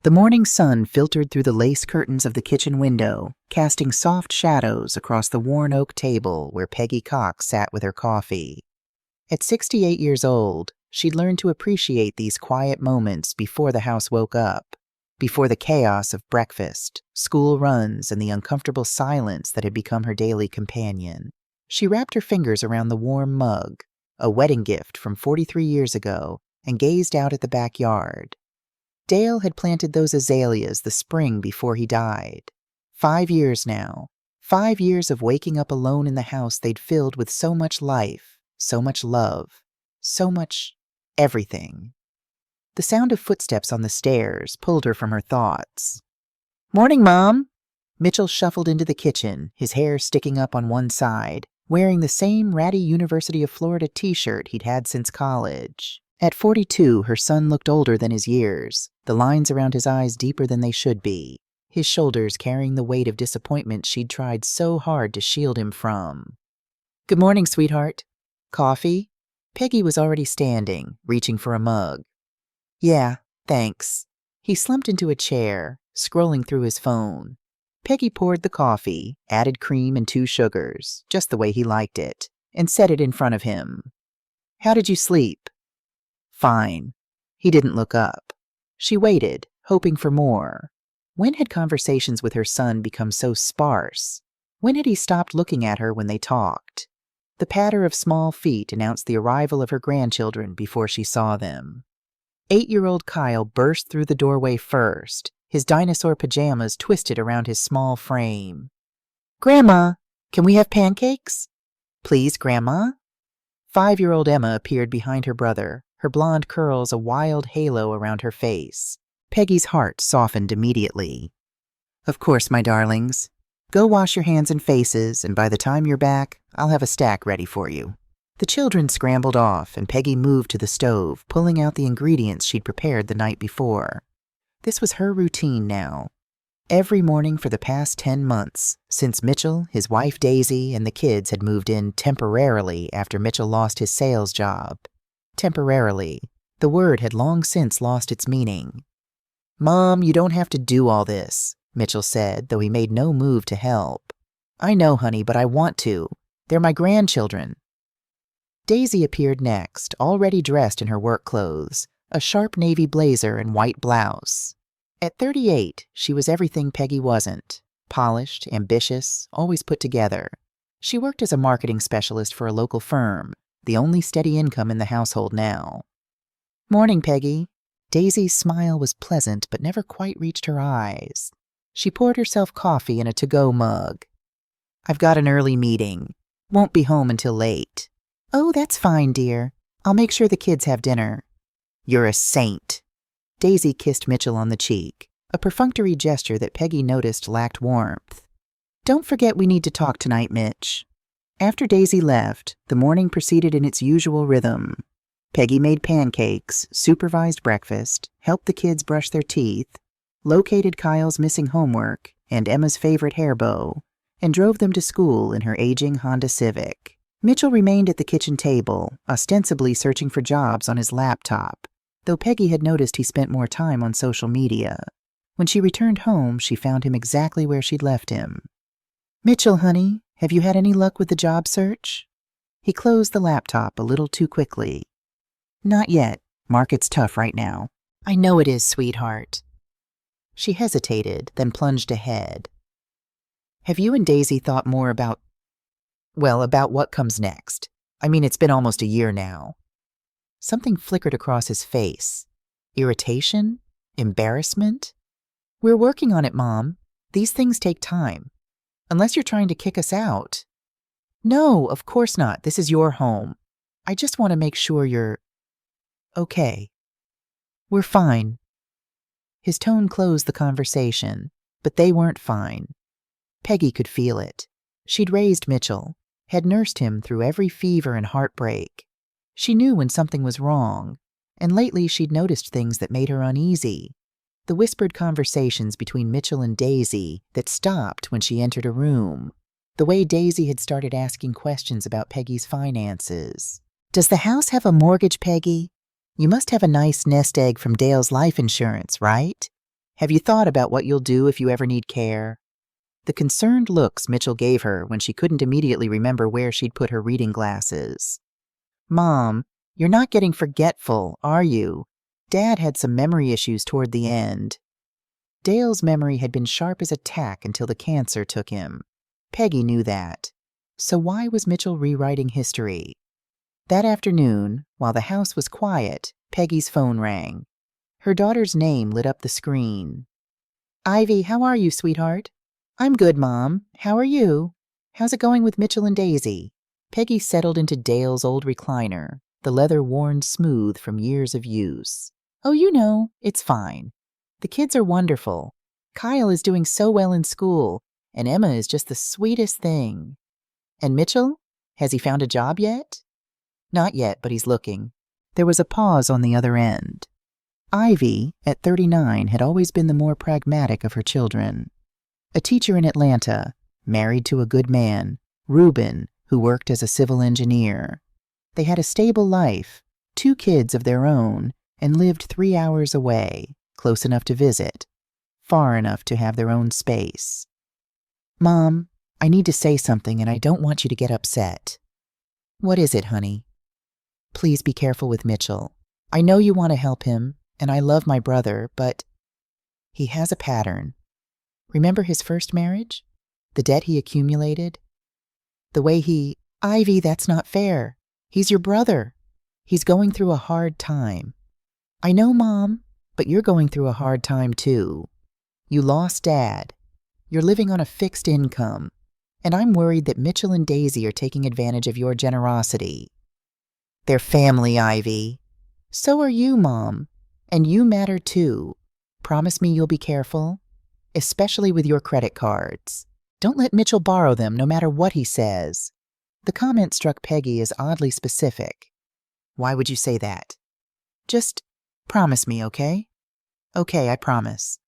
The morning sun filtered through the lace curtains of the kitchen window, casting soft shadows across the worn oak table where Peggy Cox sat with her coffee. At 68 years old, she'd learned to appreciate these quiet moments before the house woke up, before the chaos of breakfast, school runs, and the uncomfortable silence that had become her daily companion. She wrapped her fingers around the warm mug, a wedding gift from 43 years ago, and gazed out at the backyard. Dale had planted those azaleas the spring before he died. 5 years now. 5 years of waking up alone in the house they'd filled with so much life, so much love, so much everything. The sound of footsteps on the stairs pulled her from her thoughts. "Morning, Mom!" Mitchell shuffled into the kitchen, his hair sticking up on one side, wearing the same ratty University of Florida t-shirt he'd had since college. At 42, her son looked older than his years, the lines around his eyes deeper than they should be, his shoulders carrying the weight of disappointment she'd tried so hard to shield him from. "Good morning, sweetheart. Coffee?" Peggy was already standing, reaching for a mug. "Yeah, thanks." He slumped into a chair, scrolling through his phone. Peggy poured the coffee, added cream and 2 sugars, just the way he liked it, and set it in front of him. "How did you sleep?" "Fine." He didn't look up. She waited, hoping for more. When had conversations with her son become so sparse? When had he stopped looking at her when they talked? The patter of small feet announced the arrival of her grandchildren before she saw them. 8-year-old Kyle burst through the doorway first, his dinosaur pajamas twisted around his small frame. "Grandma, can we have pancakes?" "Please, Grandma." 5-year-old Emma appeared behind her brother, her blonde curls a wild halo around her face. Peggy's heart softened immediately. "Of course, my darlings. Go wash your hands and faces, and by the time you're back, I'll have a stack ready for you." The children scrambled off, and Peggy moved to the stove, pulling out the ingredients she'd prepared the night before. This was her routine now. Every morning for the past 10 months, since Mitchell, his wife Daisy, and the kids had moved in temporarily after Mitchell lost his sales job. Temporarily. The word had long since lost its meaning. "Mom, you don't have to do all this," Mitchell said, though he made no move to help. "I know, honey, but I want to. They're my grandchildren." Daisy appeared next, already dressed in her work clothes, a sharp navy blazer and white blouse. At 38, she was everything Peggy wasn't. Polished, ambitious, always put together. She worked as a marketing specialist for a local firm, the only steady income in the household now. "Morning, Peggy." Daisy's smile was pleasant but never quite reached her eyes. She poured herself coffee in a to-go mug. "I've got an early meeting. Won't be home until late." "Oh, that's fine, dear. I'll make sure the kids have dinner." "You're a saint." Daisy kissed Mitchell on the cheek, a perfunctory gesture that Peggy noticed lacked warmth. "Don't forget we need to talk tonight, Mitch." After Daisy left, the morning proceeded in its usual rhythm. Peggy made pancakes, supervised breakfast, helped the kids brush their teeth, located Kyle's missing homework and Emma's favorite hair bow, and drove them to school in her aging Honda Civic. Mitchell remained at the kitchen table, ostensibly searching for jobs on his laptop, though Peggy had noticed he spent more time on social media. When she returned home, she found him exactly where she'd left him. "Mitchell, honey, have you had any luck with the job search?" He closed the laptop a little too quickly. "Not yet. Market's tough right now." "I know it is, sweetheart." She hesitated, then plunged ahead. "Have you and Daisy thought more about what comes next? I mean, it's been almost a year now." Something flickered across his face. Irritation? Embarrassment? "We're working on it, Mom. These things take time. Unless you're trying to kick us out." "No, of course not. This is your home. I just want to make sure you're okay." "We're fine." His tone closed the conversation, but they weren't fine. Peggy could feel it. She'd raised Mitchell, had nursed him through every fever and heartbreak. She knew when something was wrong, and lately she'd noticed things that made her uneasy. The whispered conversations between Mitchell and Daisy that stopped when she entered a room. The way Daisy had started asking questions about Peggy's finances. "Does the house have a mortgage, Peggy? You must have a nice nest egg from Dale's life insurance, right?" Have you thought about what you'll do if you ever need care? The concerned looks Mitchell gave her when she couldn't immediately remember where she'd put her reading glasses. Mom, you're not getting forgetful, are you? Dad had some memory issues toward the end. Dale's memory had been sharp as a tack until the cancer took him. Peggy knew that. So why was Mitchell rewriting history? That afternoon, while the house was quiet, Peggy's phone rang. Her daughter's name lit up the screen. Ivy, how are you, sweetheart? I'm good, Mom. How are you? How's it going with Mitchell and Daisy? Peggy settled into Dale's old recliner, the leather worn smooth from years of use. Oh, you know, it's fine. The kids are wonderful. Kyle is doing so well in school, and Emma is just the sweetest thing. And Mitchell? Has he found a job yet? Not yet, but he's looking. There was a pause on the other end. Ivy, at 39, had always been the more pragmatic of her children. A teacher in Atlanta, married to a good man, Reuben, who worked as a civil engineer. They had a stable life, 2 kids of their own, and lived 3 hours away, close enough to visit, far enough to have their own space. Mom, I need to say something and I don't want you to get upset. What is it, honey? Please be careful with Mitchell. I know you want to help him, and I love my brother, but he has a pattern. Remember his first marriage? The debt he accumulated? The way he... Ivy, that's not fair. He's your brother. He's going through a hard time. I know, Mom, but you're going through a hard time too. You lost Dad. You're living on a fixed income. And I'm worried that Mitchell and Daisy are taking advantage of your generosity. They're family, Ivy. So are you, Mom. And you matter too. Promise me you'll be careful, especially with your credit cards. Don't let Mitchell borrow them no matter what he says. The comment struck Peggy as oddly specific. Why would you say that? Just promise me, okay? Okay, I promise.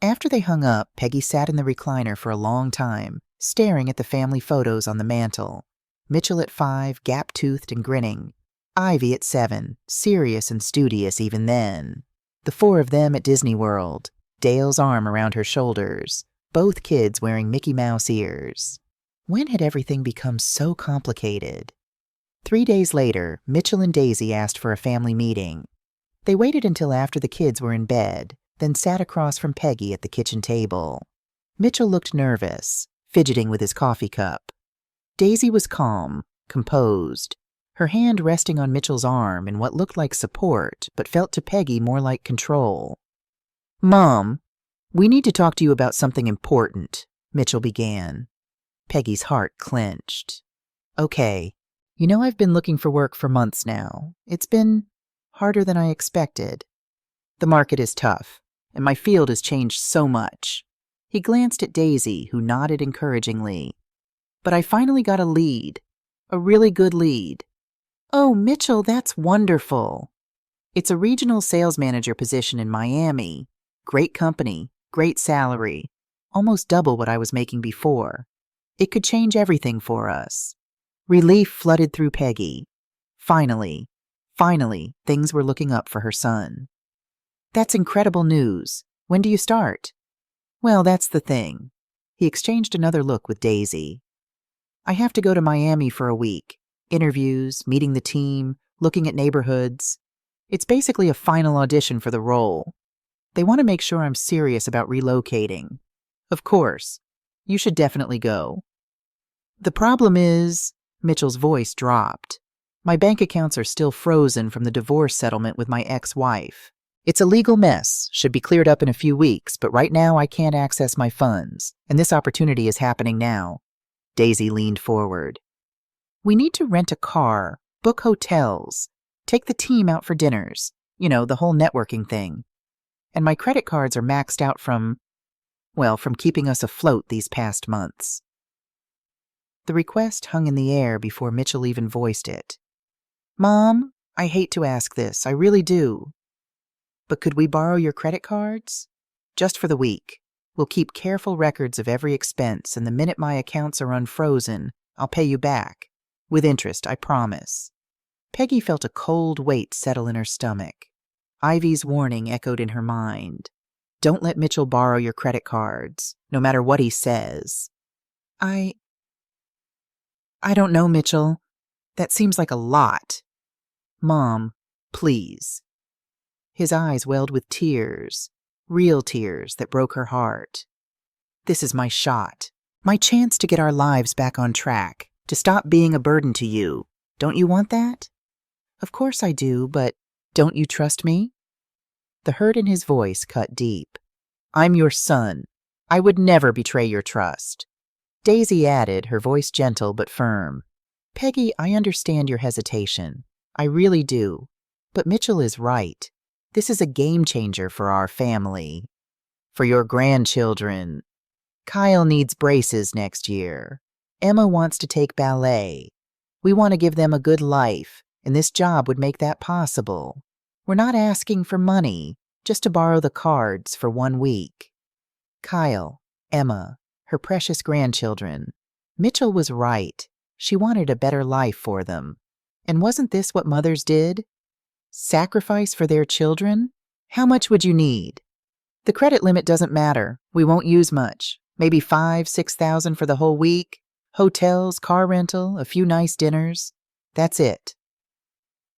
After they hung up, Peggy sat in the recliner for a long time, staring at the family photos on the mantel. Mitchell at 5, gap-toothed and grinning. Ivy at 7, serious and studious even then. The 4 of them at Disney World, Dale's arm around her shoulders, both kids wearing Mickey Mouse ears. When had everything become so complicated? 3 days later, Mitchell and Daisy asked for a family meeting. They waited until after the kids were in bed, then sat across from Peggy at the kitchen table. Mitchell looked nervous, fidgeting with his coffee cup. Daisy was calm, composed, her hand resting on Mitchell's arm in what looked like support, but felt to Peggy more like control. Mom, we need to talk to you about something important, Mitchell began. Peggy's heart clenched. Okay, you know I've been looking for work for months now. It's been harder than I expected. The market is tough, and my field has changed so much. He glanced at Daisy, who nodded encouragingly. But I finally got a lead, a really good lead. Oh, Mitchell, that's wonderful. It's a regional sales manager position in Miami. Great company, great salary, almost double what I was making before. It could change everything for us. Relief flooded through Peggy. Finally, things were looking up for her son. That's incredible news. When do you start? Well, that's the thing. He exchanged another look with Daisy. I have to go to Miami for a week. Interviews, meeting the team, looking at neighborhoods. It's basically a final audition for the role. They want to make sure I'm serious about relocating. Of course. You should definitely go. The problem is, Mitchell's voice dropped. My bank accounts are still frozen from the divorce settlement with my ex-wife. It's a legal mess, should be cleared up in a few weeks, but right now I can't access my funds, and this opportunity is happening now. Daisy leaned forward. We need to rent a car, book hotels, take the team out for dinners, you know, the whole networking thing. And my credit cards are maxed out from keeping us afloat these past months. The request hung in the air before Mitchell even voiced it. Mom, I hate to ask this, I really do. But could we borrow your credit cards? Just for the week. We'll keep careful records of every expense, and the minute my accounts are unfrozen, I'll pay you back. With interest, I promise. Peggy felt a cold weight settle in her stomach. Ivy's warning echoed in her mind. Don't let Mitchell borrow your credit cards, no matter what he says. I don't know, Mitchell. That seems like a lot. Mom, please. His eyes welled with tears, real tears that broke her heart. This is my shot, my chance to get our lives back on track, to stop being a burden to you. Don't you want that? Of course I do, but don't you trust me? The hurt in his voice cut deep. I'm your son. I would never betray your trust. Daisy added, her voice gentle but firm. Peggy, I understand your hesitation. I really do. But Mitchell is right. This is a game changer for our family. For your grandchildren. Kyle needs braces next year. Emma wants to take ballet. We want to give them a good life, and this job would make that possible. We're not asking for money, just to borrow the cards for 1 week. Kyle, Emma, her precious grandchildren. Mitchell was right. She wanted a better life for them. And wasn't this what mothers did? Sacrifice for their children? How much would you need? The credit limit doesn't matter. We won't use much. Maybe $5,000-6,000 for the whole week. Hotels, car rental, a few nice dinners. That's it.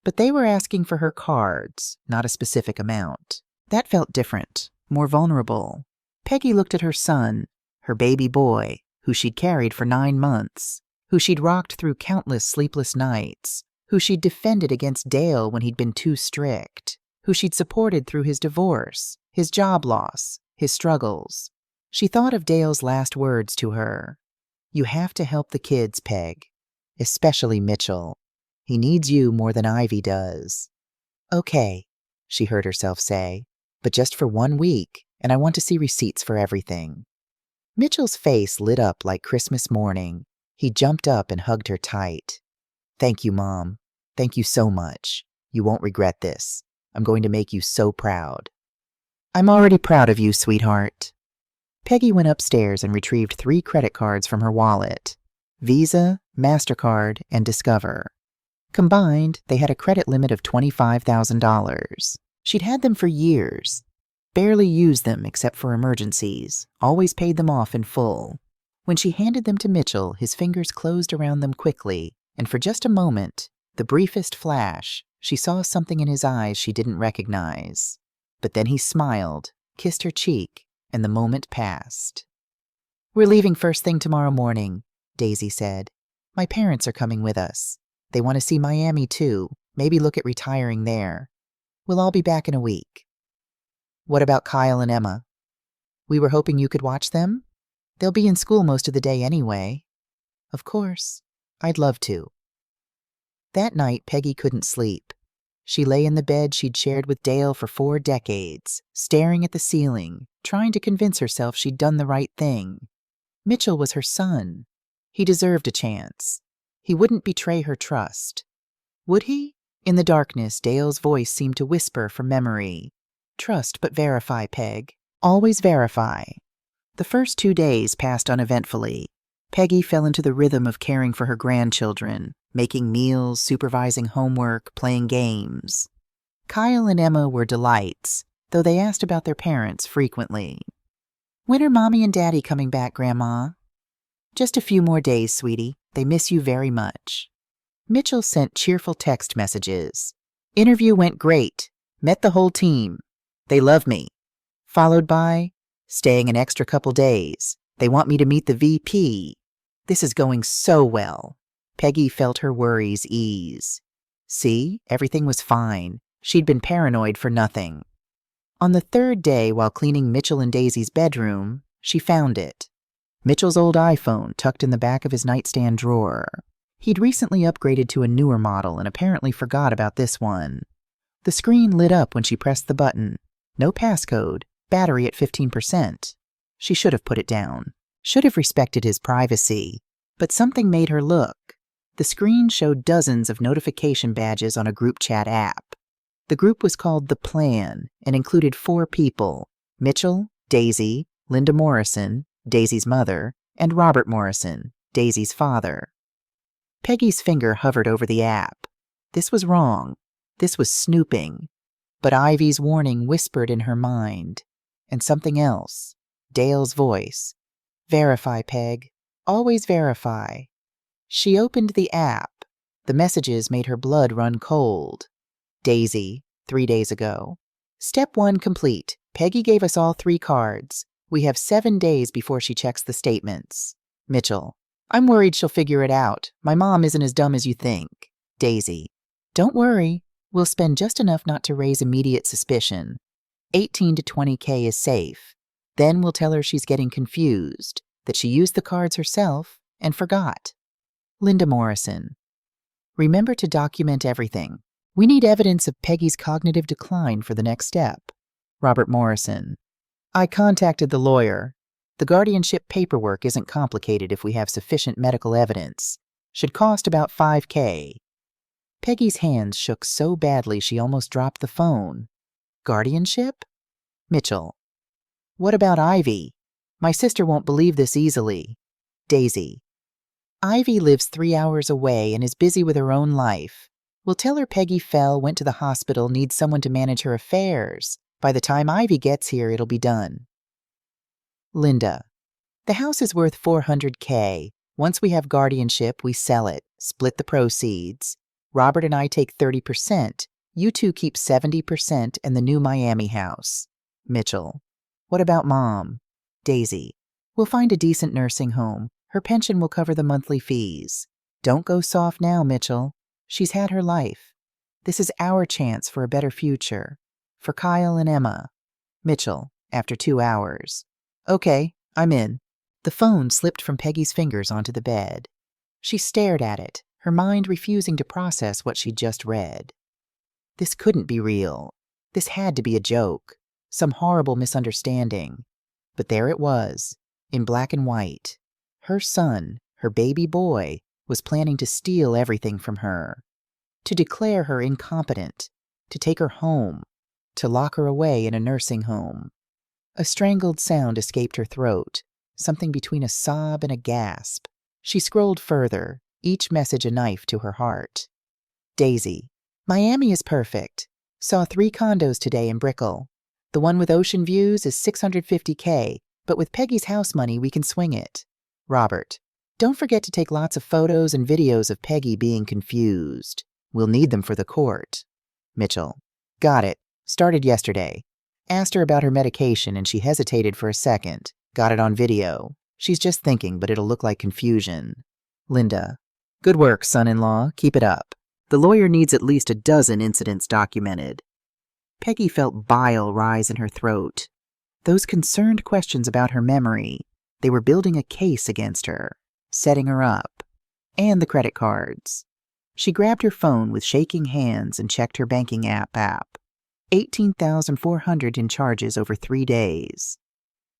But they were asking for her cards, not a specific amount. That felt different, more vulnerable. Peggy looked at her son, her baby boy, who she'd carried for 9 months, who she'd rocked through countless sleepless nights, who she'd defended against Dale when he'd been too strict, who she'd supported through his divorce, his job loss, his struggles. She thought of Dale's last words to her. You have to help the kids, Peg. Especially Mitchell. He needs you more than Ivy does. Okay, she heard herself say, but just for 1 week, and I want to see receipts for everything. Mitchell's face lit up like Christmas morning. He jumped up and hugged her tight. Thank you, Mom. Thank you so much. You won't regret this. I'm going to make you so proud. I'm already proud of you, sweetheart. Peggy went upstairs and retrieved 3 credit cards from her wallet. Visa, MasterCard, and Discover. Combined, they had a credit limit of $25,000. She'd had them for years. Barely used them except for emergencies. Always paid them off in full. When she handed them to Mitchell, his fingers closed around them quickly, and for just a moment, the briefest flash, she saw something in his eyes she didn't recognize. But then he smiled, kissed her cheek, and the moment passed. We're leaving first thing tomorrow morning, Daisy said. My parents are coming with us. They want to see Miami too, maybe look at retiring there. We'll all be back in a week. What about Kyle and Emma? We were hoping you could watch them. They'll be in school most of the day anyway. Of course. I'd love to. That night, Peggy couldn't sleep. She lay in the bed she'd shared with Dale for 4 decades, staring at the ceiling, trying to convince herself she'd done the right thing. Mitchell was her son. He deserved a chance. He wouldn't betray her trust. Would he? In the darkness, Dale's voice seemed to whisper from memory. Trust but verify, Peg. Always verify. The first 2 days passed uneventfully. Peggy fell into the rhythm of caring for her grandchildren, making meals, supervising homework, playing games. Kyle and Emma were delights, though they asked about their parents frequently. When are Mommy and Daddy coming back, Grandma? Just a few more days, sweetie. They miss you very much. Mitchell sent cheerful text messages. Interview went great. Met the whole team. They love me. Followed by, staying an extra couple days. They want me to meet the VP. This is going so well. Peggy felt her worries ease. See, everything was fine. She'd been paranoid for nothing. On the 3rd day, while cleaning Mitchell and Daisy's bedroom, she found it. Mitchell's old iPhone tucked in the back of his nightstand drawer. He'd recently upgraded to a newer model and apparently forgot about this one. The screen lit up when she pressed the button. No passcode, battery at 15%. She should have put it down. Should have respected his privacy. But something made her look. The screen showed dozens of notification badges on a group chat app. The group was called The Plan and included 4 people: Mitchell, Daisy, Linda Morrison, Daisy's mother, and Robert Morrison, Daisy's father. Peggy's finger hovered over the app. This was wrong. This was snooping. But Ivy's warning whispered in her mind. And something else. Dale's voice. Verify, Peg. Always verify. She opened the app. The messages made her blood run cold. Daisy, 3 days ago. Step 1 complete. Peggy gave us all 3 cards. We have 7 days before she checks the statements. Mitchell. I'm worried she'll figure it out. My mom isn't as dumb as you think. Daisy. Don't worry. We'll spend just enough not to raise immediate suspicion. 18 to 20K is safe. Then we'll tell her she's getting confused, that she used the cards herself and forgot. Linda Morrison. Remember to document everything. We need evidence of Peggy's cognitive decline for the next step. Robert Morrison. I contacted the lawyer. The guardianship paperwork isn't complicated if we have sufficient medical evidence. Should cost about $5K. Peggy's hands shook so badly she almost dropped the phone. Guardianship? Mitchell. What about Ivy? My sister won't believe this easily. Daisy. Ivy lives 3 hours away and is busy with her own life. We'll tell her Peggy fell, went to the hospital, needs someone to manage her affairs. By the time Ivy gets here, it'll be done. Linda. The house is worth $400K. Once we have guardianship, we sell it, split the proceeds. Robert and I take 30%. You two keep 70% and the new Miami house. Mitchell. What about Mom? Daisy. We'll find a decent nursing home. Her pension will cover the monthly fees. Don't go soft now, Mitchell. She's had her life. This is our chance for a better future. For Kyle and Emma. Mitchell, after 2 hours. Okay, I'm in. The phone slipped from Peggy's fingers onto the bed. She stared at it, her mind refusing to process what she'd just read. This couldn't be real. This had to be a joke. Some horrible misunderstanding. But there it was, in black and white. Her son, her baby boy, was planning to steal everything from her. To declare her incompetent. To take her home. To lock her away in a nursing home. A strangled sound escaped her throat, something between a sob and a gasp. She scrolled further, each message a knife to her heart. Daisy. Miami is perfect. Saw 3 condos today in Brickell. The one with ocean views is $650K, but with Peggy's house money we can swing it. Robert. Don't forget to take lots of photos and videos of Peggy being confused. We'll need them for the court. Mitchell. Got it. Started yesterday. Asked her about her medication and she hesitated for a second. Got it on video. She's just thinking, but it'll look like confusion. Linda. Good work, son-in-law. Keep it up. The lawyer needs at least a dozen incidents documented. Peggy felt bile rise in her throat. Those concerned questions about her memory, they were building a case against her, setting her up. And the credit cards. She grabbed her phone with shaking hands and checked her banking app. $18,400 in charges over 3 days.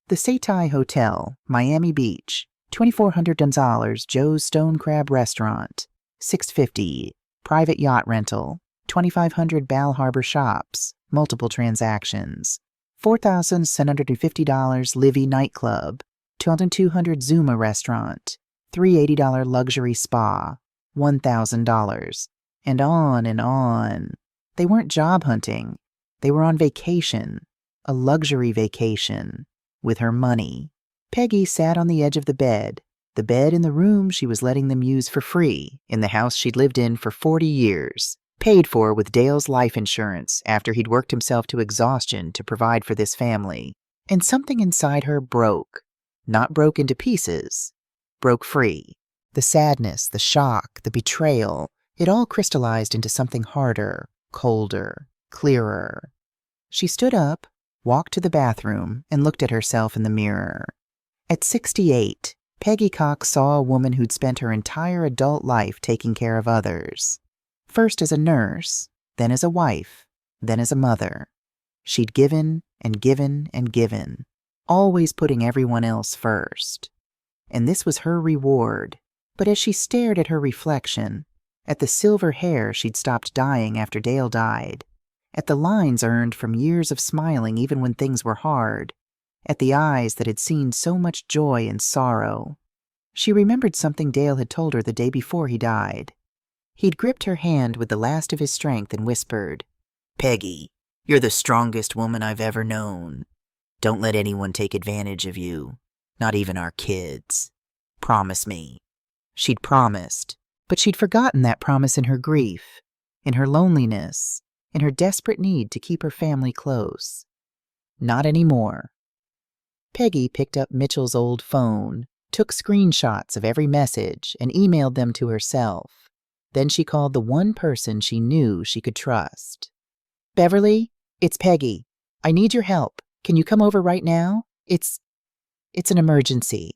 The Setai Hotel, Miami Beach, $2,400 Joe's Stone Crab Restaurant, $650. Private yacht rental, $2,500 Bal Harbor Shops, multiple transactions, $4,750 Livy Nightclub, $2,200 Zuma Restaurant, $380 Luxury Spa, $1,000, and on and on. They weren't job hunting. They were on vacation, a luxury vacation, with her money. Peggy sat on the edge of the bed in the room she was letting them use for free, in the house she'd lived in for 40 years, paid for with Dale's life insurance after he'd worked himself to exhaustion to provide for this family. And something inside her broke. Not broke into pieces. Broke free. The sadness, the shock, the betrayal, it all crystallized into something harder, colder, clearer. She stood up, walked to the bathroom, and looked at herself in the mirror. At 68, Peggy Cox saw a woman who'd spent her entire adult life taking care of others. First as a nurse, then as a wife, then as a mother. She'd given and given and given, always putting everyone else first. And this was her reward. But as she stared at her reflection, at the silver hair she'd stopped dyeing after Dale died, at the lines earned from years of smiling even when things were hard, at the eyes that had seen so much joy and sorrow, she remembered something Dale had told her the day before he died. He'd gripped her hand with the last of his strength and whispered, "Peggy, you're the strongest woman I've ever known." Don't let anyone take advantage of you, not even our kids. Promise me. She'd promised, but she'd forgotten that promise in her grief, in her loneliness, in her desperate need to keep her family close. Not anymore. Peggy picked up Mitchell's old phone, took screenshots of every message, and emailed them to herself. Then she called the one person she knew she could trust. "Beverly, it's Peggy. I need your help. Can you come over right now? It's an emergency."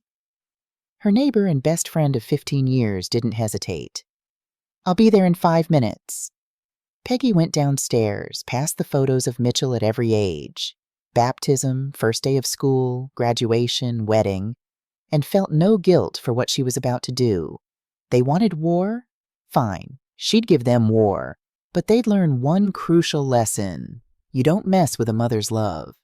Her neighbor and best friend of 15 years didn't hesitate. "I'll be there in 5 minutes." Peggy went downstairs, past the photos of Mitchell at every age, baptism, first day of school, graduation, wedding, and felt no guilt for what she was about to do. They wanted war? Fine, she'd give them war, but they'd learn one crucial lesson. You don't mess with a mother's love.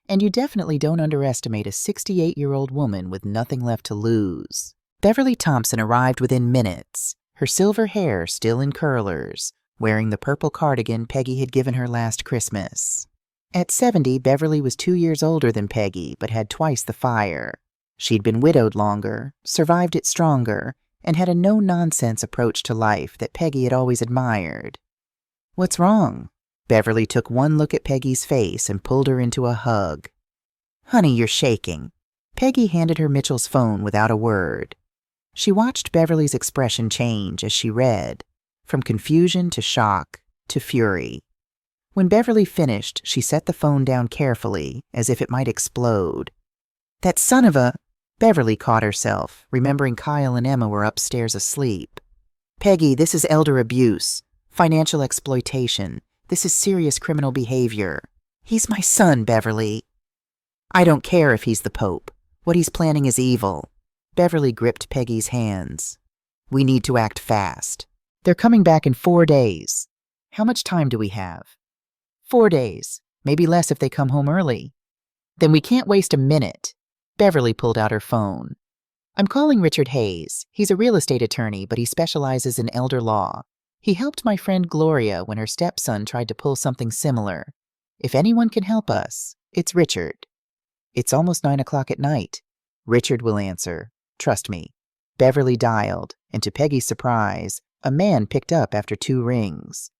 And you definitely don't underestimate a 68-year-old woman with nothing left to lose. Beverly Thompson arrived within minutes, her silver hair still in curlers, wearing the purple cardigan Peggy had given her last Christmas. At 70, Beverly was 2 years older than Peggy, but had twice the fire. She'd been widowed longer, survived it stronger, and had a no-nonsense approach to life that Peggy had always admired. "What's wrong?" Beverly took one look at Peggy's face and pulled her into a hug. "Honey, you're shaking." Peggy handed her Mitchell's phone without a word. She watched Beverly's expression change as she read, from confusion to shock to fury. When Beverly finished, she set the phone down carefully, as if it might explode. "That son of a—" Beverly caught herself, remembering Kyle and Emma were upstairs asleep. "Peggy, this is elder abuse, financial exploitation. This is serious criminal behavior. He's my son, Beverly." "I don't care if he's the Pope. What he's planning is evil." Beverly gripped Peggy's hands. "We need to act fast. They're coming back in 4 days. How much time do we have?" 4 days. Maybe less if they come home early." "Then we can't waste a minute." Beverly pulled out her phone. "I'm calling Richard Hayes. He's a real estate attorney, but he specializes in elder law. He helped my friend Gloria when her stepson tried to pull something similar. If anyone can help us, it's Richard." "It's almost 9 o'clock at night." "Richard will answer. Trust me." Beverly dialed, and to Peggy's surprise, a man picked up after 2 rings.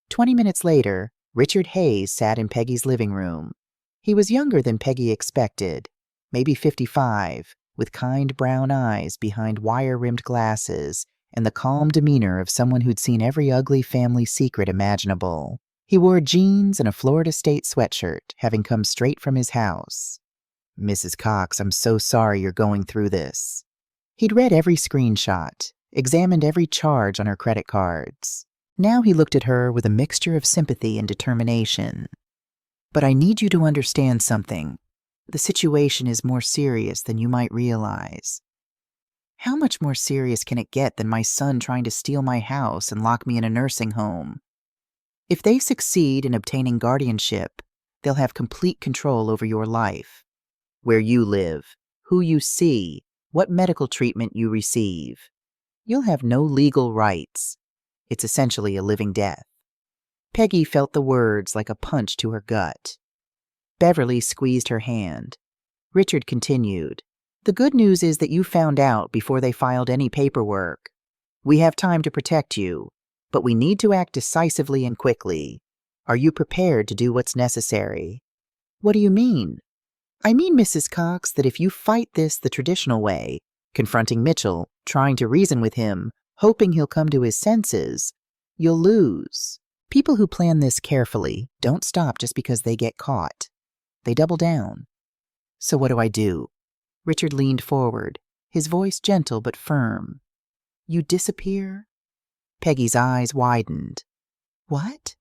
20 minutes later, Richard Hayes sat in Peggy's living room. He was younger than Peggy expected, maybe 55, with kind brown eyes behind wire-rimmed glasses and the calm demeanor of someone who'd seen every ugly family secret imaginable. He wore jeans and a Florida State sweatshirt, having come straight from his house. "Mrs. Cox, I'm so sorry you're going through this." He'd read every screenshot, examined every charge on her credit cards. Now he looked at her with a mixture of sympathy and determination. "But I need you to understand something. The situation is more serious than you might realize." "How much more serious can it get than my son trying to steal my house and lock me in a nursing home?" "If they succeed in obtaining guardianship, they'll have complete control over your life. Where you live, who you see, what medical treatment you receive. You'll have no legal rights. It's essentially a living death." Peggy felt the words like a punch to her gut. Beverly squeezed her hand. Richard continued, "The good news is that you found out before they filed any paperwork. We have time to protect you, but we need to act decisively and quickly. Are you prepared to do what's necessary?" "What do you mean?" "I mean, Mrs. Cox, that if you fight this the traditional way, confronting Mitchell, trying to reason with him, hoping he'll come to his senses, you'll lose. People who plan this carefully don't stop just because they get caught. They double down." "So what do I do?" Richard leaned forward, his voice gentle but firm. "You disappear?" Peggy's eyes widened. "What?"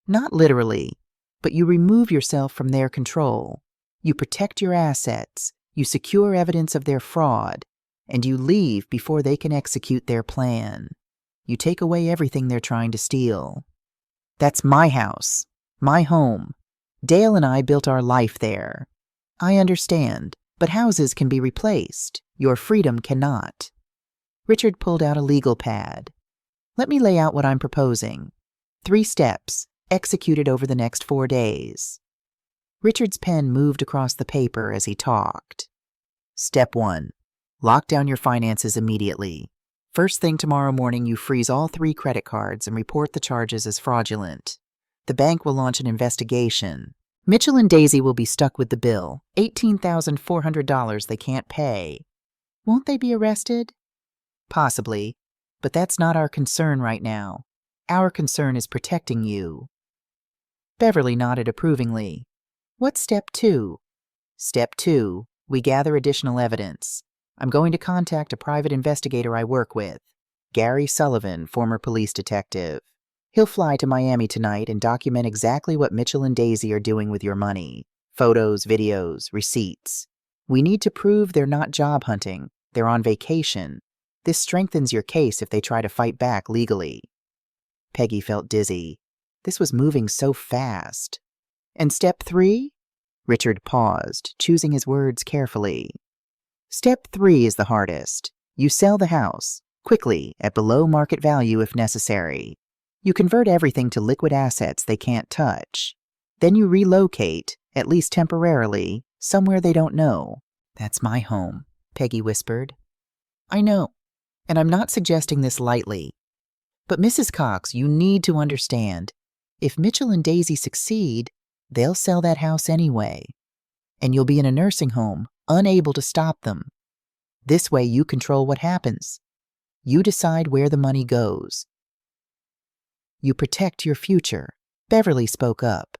"Not literally, but you remove yourself from their control. You protect your assets, you secure evidence of their fraud, and you leave before they can execute their plan. You take away everything they're trying to steal." "That's my house, my home. Dale and I built our life there." "I understand, but houses can be replaced. Your freedom cannot." Richard pulled out a legal pad. "Let me lay out what I'm proposing. 3 steps, executed over the next 4 days." Richard's pen moved across the paper as he talked. Step 1. Lock down your finances immediately. First thing tomorrow morning, you freeze all 3 credit cards and report the charges as fraudulent. The bank will launch an investigation. Mitchell and Daisy will be stuck with the bill, $18,400 they can't pay. Won't they be arrested? Possibly, but that's not our concern right now. Our concern is protecting you. Beverly nodded approvingly. What's step 2? Step 2, we gather additional evidence. I'm going to contact a private investigator I work with, Gary Sullivan, former police detective. He'll fly to Miami tonight and document exactly what Mitchell and Daisy are doing with your money. Photos, videos, receipts. We need to prove they're not job hunting. They're on vacation. This strengthens your case if they try to fight back legally. Peggy felt dizzy. This was moving so fast. And step 3? Richard paused, choosing his words carefully. Step 3 is the hardest. You sell the house, quickly, at below market value if necessary. You convert everything to liquid assets they can't touch. Then you relocate, at least temporarily, somewhere they don't know. That's my home, Peggy whispered. I know, and I'm not suggesting this lightly. But Mrs. Cox, you need to understand, if Mitchell and Daisy succeed, they'll sell that house anyway. And you'll be in a nursing home, unable to stop them. This way you control what happens. You decide where the money goes. You protect your future. Beverly spoke up.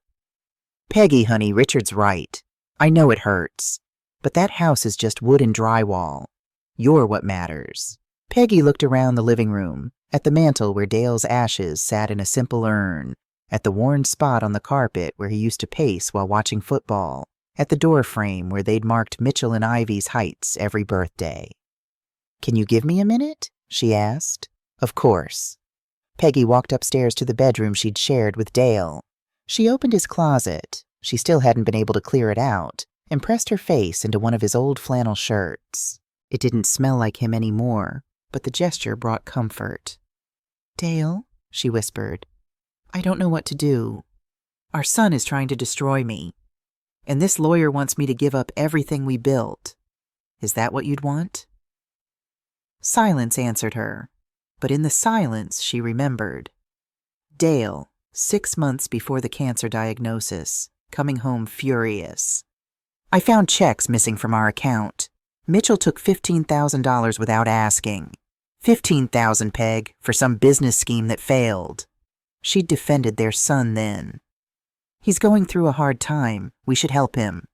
Peggy, honey, Richard's right. I know it hurts. But that house is just wood and drywall. You're what matters. Peggy looked around the living room, at the mantel where Dale's ashes sat in a simple urn, at the worn spot on the carpet where he used to pace while watching football, at the door frame where they'd marked Mitchell and Ivy's heights every birthday. Can you give me a minute? She asked. Of course. Peggy walked upstairs to the bedroom she'd shared with Dale. She opened his closet. She still hadn't been able to clear it out, and pressed her face into one of his old flannel shirts. It didn't smell like him anymore, but the gesture brought comfort. Dale, she whispered, I don't know what to do. Our son is trying to destroy me, and this lawyer wants me to give up everything we built. Is that what you'd want? Silence answered her, but in the silence she remembered. Dale, 6 months before the cancer diagnosis, coming home furious. I found checks missing from our account. Mitchell took $15,000 without asking. $15,000, Peg, for some business scheme that failed. She'd defended their son then. He's going through a hard time. We should help him.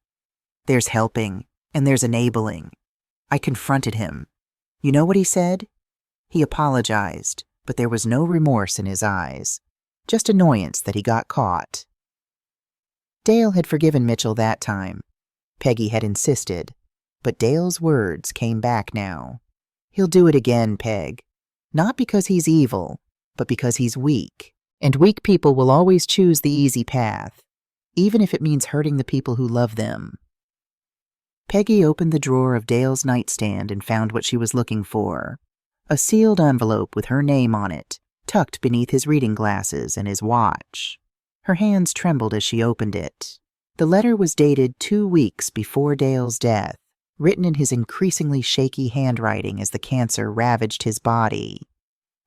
There's helping, and there's enabling. I confronted him. You know what he said? He apologized, but there was no remorse in his eyes. Just annoyance that he got caught. Dale had forgiven Mitchell that time. Peggy had insisted, but Dale's words came back now. He'll do it again, Peg. Not because he's evil, but because he's weak. And weak people will always choose the easy path, even if it means hurting the people who love them. Peggy opened the drawer of Dale's nightstand and found what she was looking for. A sealed envelope with her name on it, tucked beneath his reading glasses and his watch. Her hands trembled as she opened it. The letter was dated 2 weeks before Dale's death, written in his increasingly shaky handwriting as the cancer ravaged his body.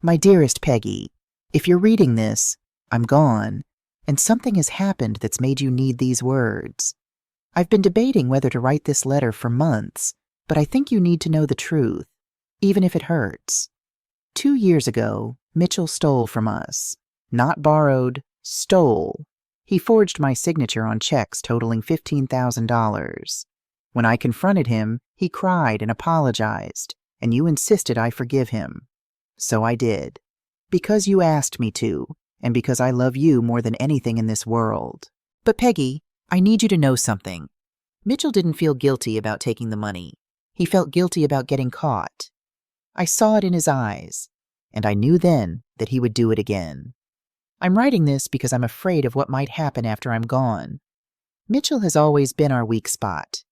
My dearest Peggy, if you're reading this, I'm gone, and something has happened that's made you need these words. I've been debating whether to write this letter for months, but I think you need to know the truth, even if it hurts. 2 years ago, Mitchell stole from us. Not borrowed, stole. He forged my signature on checks totaling $15,000. When I confronted him, he cried and apologized, and you insisted I forgive him. So I did. Because you asked me to, and because I love you more than anything in this world. But Peggy, I need you to know something. Mitchell didn't feel guilty about taking the money. He felt guilty about getting caught. I saw it in his eyes, and I knew then that he would do it again. I'm writing this because I'm afraid of what might happen after I'm gone. Mitchell has always been our weak spot.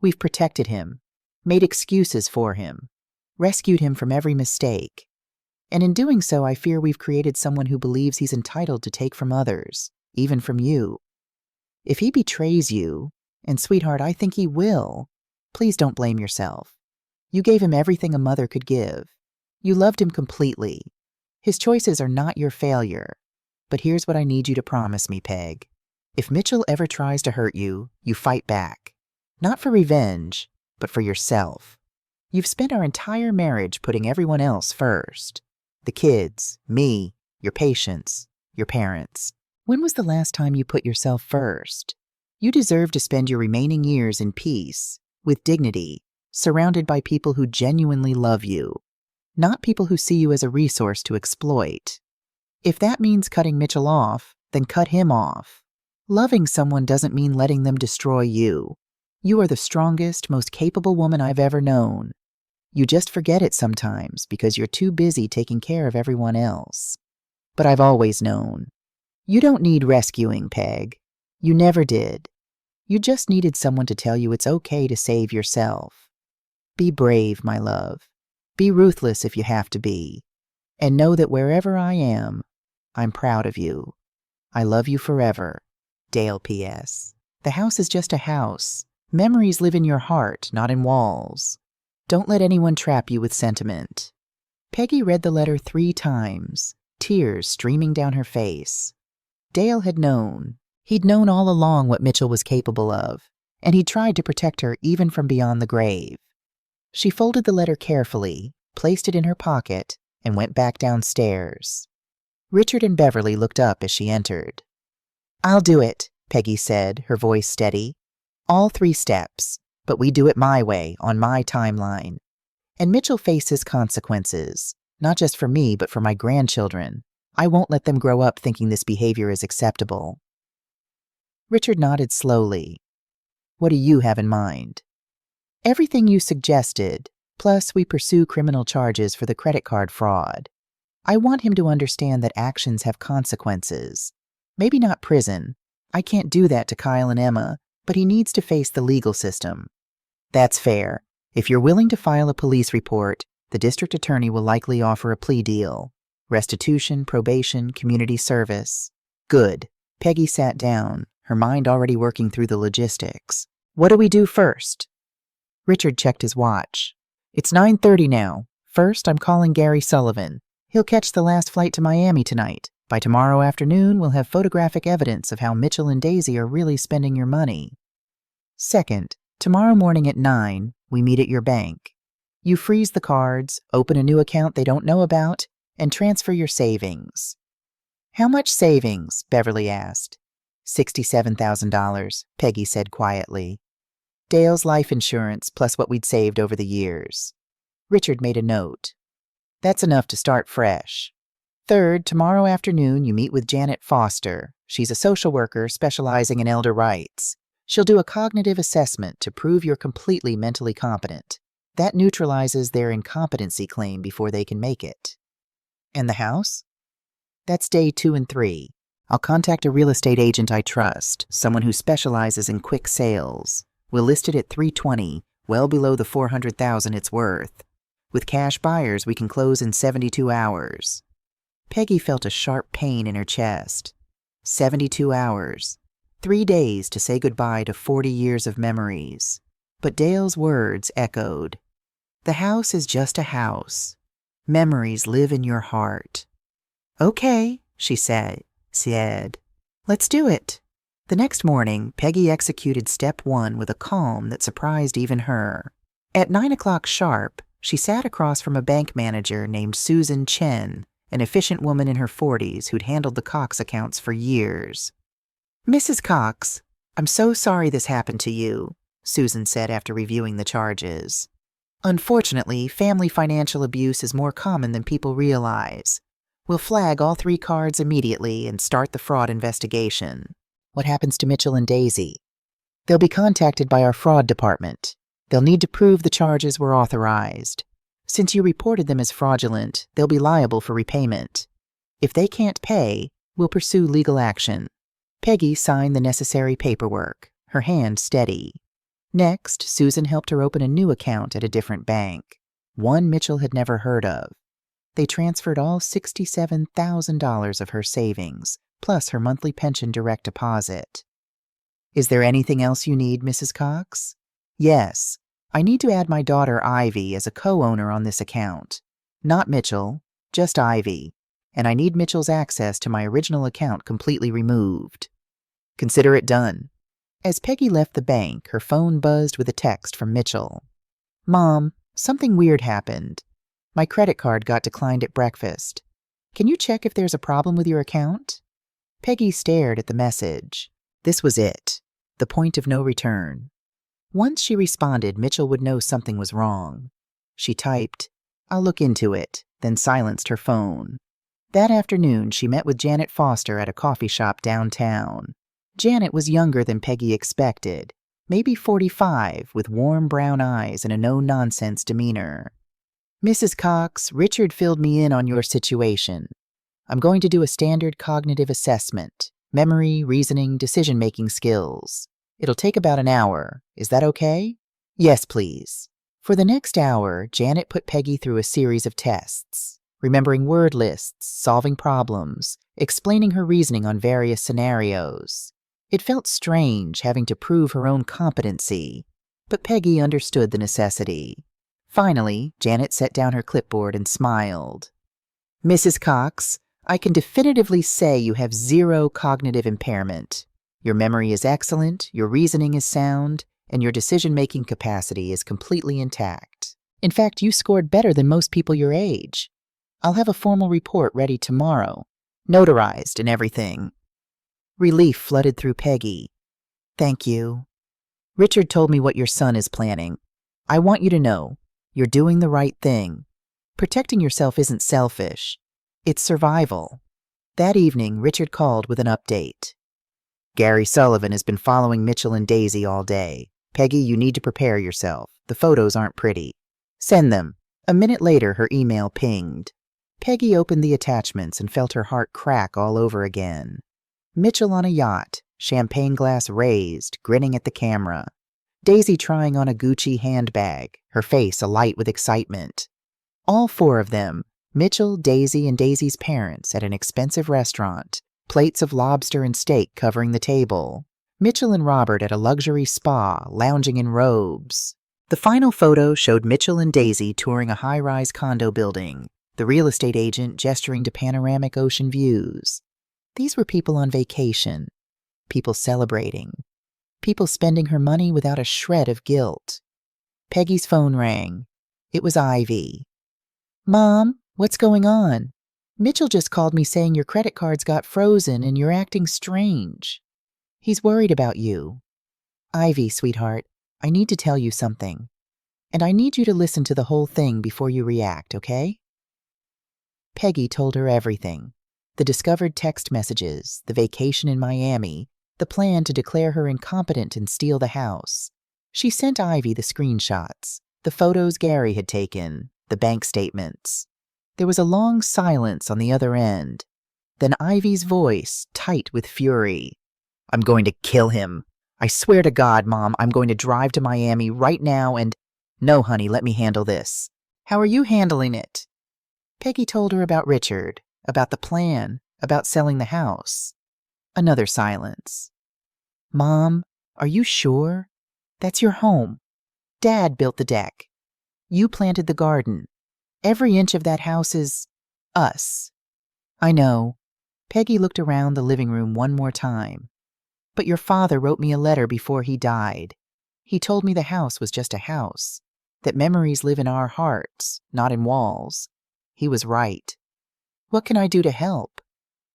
We've protected him, made excuses for him, rescued him from every mistake. And in doing so, I fear we've created someone who believes he's entitled to take from others, even from you. If he betrays you, and sweetheart, I think he will, please don't blame yourself. You gave him everything a mother could give. You loved him completely. His choices are not your failure. But here's what I need you to promise me, Peg. If Mitchell ever tries to hurt you, you fight back. Not for revenge, but for yourself. You've spent our entire marriage putting everyone else first. The kids, me, your patients, your parents. When was the last time you put yourself first? You deserve to spend your remaining years in peace, with dignity, surrounded by people who genuinely love you, not people who see you as a resource to exploit. If that means cutting Mitchell off, then cut him off. Loving someone doesn't mean letting them destroy you. You are the strongest, most capable woman I've ever known. You just forget it sometimes because you're too busy taking care of everyone else. But I've always known. You don't need rescuing, Peg. You never did. You just needed someone to tell you it's okay to save yourself. Be brave, my love. Be ruthless if you have to be. And know that wherever I am, I'm proud of you. I love you forever. Dale P.S. The house is just a house. Memories live in your heart, not in walls. Don't let anyone trap you with sentiment. Peggy read the letter 3 times, tears streaming down her face. Dale had known. He'd known all along what Mitchell was capable of, and he tried to protect her even from beyond the grave. She folded the letter carefully, placed it in her pocket, and went back downstairs. Richard and Beverly looked up as she entered. "I'll do it," Peggy said, her voice steady. "All 3 steps, but we do it my way, on my timeline. And Mitchell faces consequences, not just for me, but for my grandchildren. I won't let them grow up thinking this behavior is acceptable." Richard nodded slowly. "What do you have in mind?" "Everything you suggested, plus we pursue criminal charges for the credit card fraud. I want him to understand that actions have consequences. Maybe not prison. I can't do that to Kyle and Emma, but he needs to face the legal system." "That's fair. If you're willing to file a police report, the district attorney will likely offer a plea deal. Restitution, probation, community service." "Good." Peggy sat down, her mind already working through the logistics. "What do we do first?" Richard checked his watch. "It's 9:30 now. First, I'm calling Gary Sullivan. He'll catch the last flight to Miami tonight. By tomorrow afternoon, we'll have photographic evidence of how Mitchell and Daisy are really spending your money. Second, tomorrow morning at 9, we meet at your bank. You freeze the cards, open a new account they don't know about, and transfer your savings." "How much savings?" Beverly asked. $67,000, Peggy said quietly. "Dale's life insurance plus what we'd saved over the years." Richard made a note. "That's enough to start fresh." Third, tomorrow afternoon you meet with Janet Foster. She's a social worker specializing in elder rights. She'll do a cognitive assessment to prove you're completely mentally competent. That neutralizes their incompetency claim before they can make it. "And the house?" "That's day 2 and 3. I'll contact a real estate agent I trust, someone who specializes in quick sales. We'll list it at $320, well below the $400,000 it's worth. With cash buyers, we can close in 72 hours. Peggy felt a sharp pain in her chest. 72 hours. 3 days to say goodbye to 40 years of memories. But Dale's words echoed. "The house is just a house. Memories live in your heart." "Okay," she said. "Let's do it." The next morning, Peggy executed step 1 with a calm that surprised even her. At 9 o'clock sharp, she sat across from a bank manager named Susan Chen, an efficient woman in her 40s who'd handled the Cox accounts for years. "Mrs. Cox, I'm so sorry this happened to you," Susan said after reviewing the charges. "Unfortunately, family financial abuse is more common than people realize. We'll flag all 3 cards immediately and start the fraud investigation." "What happens to Mitchell and Daisy?" "They'll be contacted by our fraud department. They'll need to prove the charges were authorized. Since you reported them as fraudulent, they'll be liable for repayment. If they can't pay, we'll pursue legal action." Peggy signed the necessary paperwork, her hand steady. Next, Susan helped her open a new account at a different bank, one Mitchell had never heard of. They transferred all $67,000 of her savings, plus her monthly pension direct deposit. Is there anything else you need, Mrs. Cox? Yes. I need to add my daughter Ivy as a co-owner on this account. Not Mitchell, just Ivy. And I need Mitchell's access to my original account completely removed. Consider it done. As Peggy left the bank, her phone buzzed with a text from Mitchell. Mom, something weird happened. My credit card got declined at breakfast. Can you check if there's a problem with your account? Peggy stared at the message. This was it. The point of no return. Once she responded, Mitchell would know something was wrong. She typed, I'll look into it, then silenced her phone. That afternoon, she met with Janet Foster at a coffee shop downtown. Janet was younger than Peggy expected, maybe 45, with warm brown eyes and a no-nonsense demeanor. Mrs. Cox, Richard filled me in on your situation. I'm going to do a standard cognitive assessment, memory, reasoning, decision-making skills. It'll take about an hour. Is that okay? Yes, please. For the next hour, Janet put Peggy through a series of tests, remembering word lists, solving problems, explaining her reasoning on various scenarios. It felt strange having to prove her own competency, but Peggy understood the necessity. Finally, Janet set down her clipboard and smiled. Mrs. Cox, I can definitively say you have zero cognitive impairment. Your memory is excellent, your reasoning is sound, and your decision-making capacity is completely intact. In fact, you scored better than most people your age. I'll have a formal report ready tomorrow, notarized and everything. Relief flooded through Peggy. Thank you. Richard told me what your son is planning. I want you to know, you're doing the right thing. Protecting yourself isn't selfish. It's survival. That evening, Richard called with an update. Gary Sullivan has been following Mitchell and Daisy all day. Peggy, you need to prepare yourself. The photos aren't pretty. Send them. A minute later, her email pinged. Peggy opened the attachments and felt her heart crack all over again. Mitchell on a yacht, champagne glass raised, grinning at the camera. Daisy trying on a Gucci handbag, her face alight with excitement. All four of them, Mitchell, Daisy, and Daisy's parents, at an expensive restaurant, plates of lobster and steak covering the table. Mitchell and Robert at a luxury spa, lounging in robes. The final photo showed Mitchell and Daisy touring a high-rise condo building, the real estate agent gesturing to panoramic ocean views. These were people on vacation, people celebrating, people spending her money without a shred of guilt. Peggy's phone rang. It was Ivy. Mom, what's going on? Mitchell just called me saying your credit cards got frozen and you're acting strange. He's worried about you. Ivy, sweetheart, I need to tell you something. And I need you to listen to the whole thing before you react, okay? Peggy told her everything. The discovered text messages, the vacation in Miami, the plan to declare her incompetent and steal the house. She sent Ivy the screenshots, the photos Gary had taken, the bank statements. There was a long silence on the other end. Then Ivy's voice, tight with fury. I'm going to kill him. I swear to God, Mom, I'm going to drive to Miami right now and... No, honey, let me handle this. How are you handling it? Peggy told her about Richard, about the plan, about selling the house. Another silence. Mom, are you sure? That's your home. Dad built the deck. You planted the garden. Every inch of that house is... us. I know. Peggy looked around the living room one more time. But your father wrote me a letter before he died. He told me the house was just a house, that memories live in our hearts, not in walls. He was right. What can I do to help?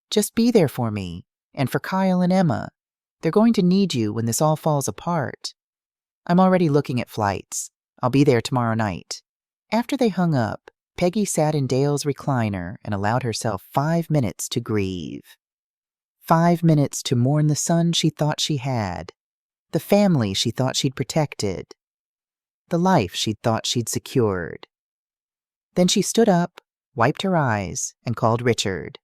Just be there for me, and for Kyle and Emma. They're going to need you when this all falls apart. I'm already looking at flights. I'll be there tomorrow night. After they hung up, Peggy sat in Dale's recliner and allowed herself 5 minutes to grieve. 5 minutes to mourn the son she thought she had, the family she thought she'd protected, the life she'd thought she'd secured. Then she stood up, wiped her eyes, and called Richard.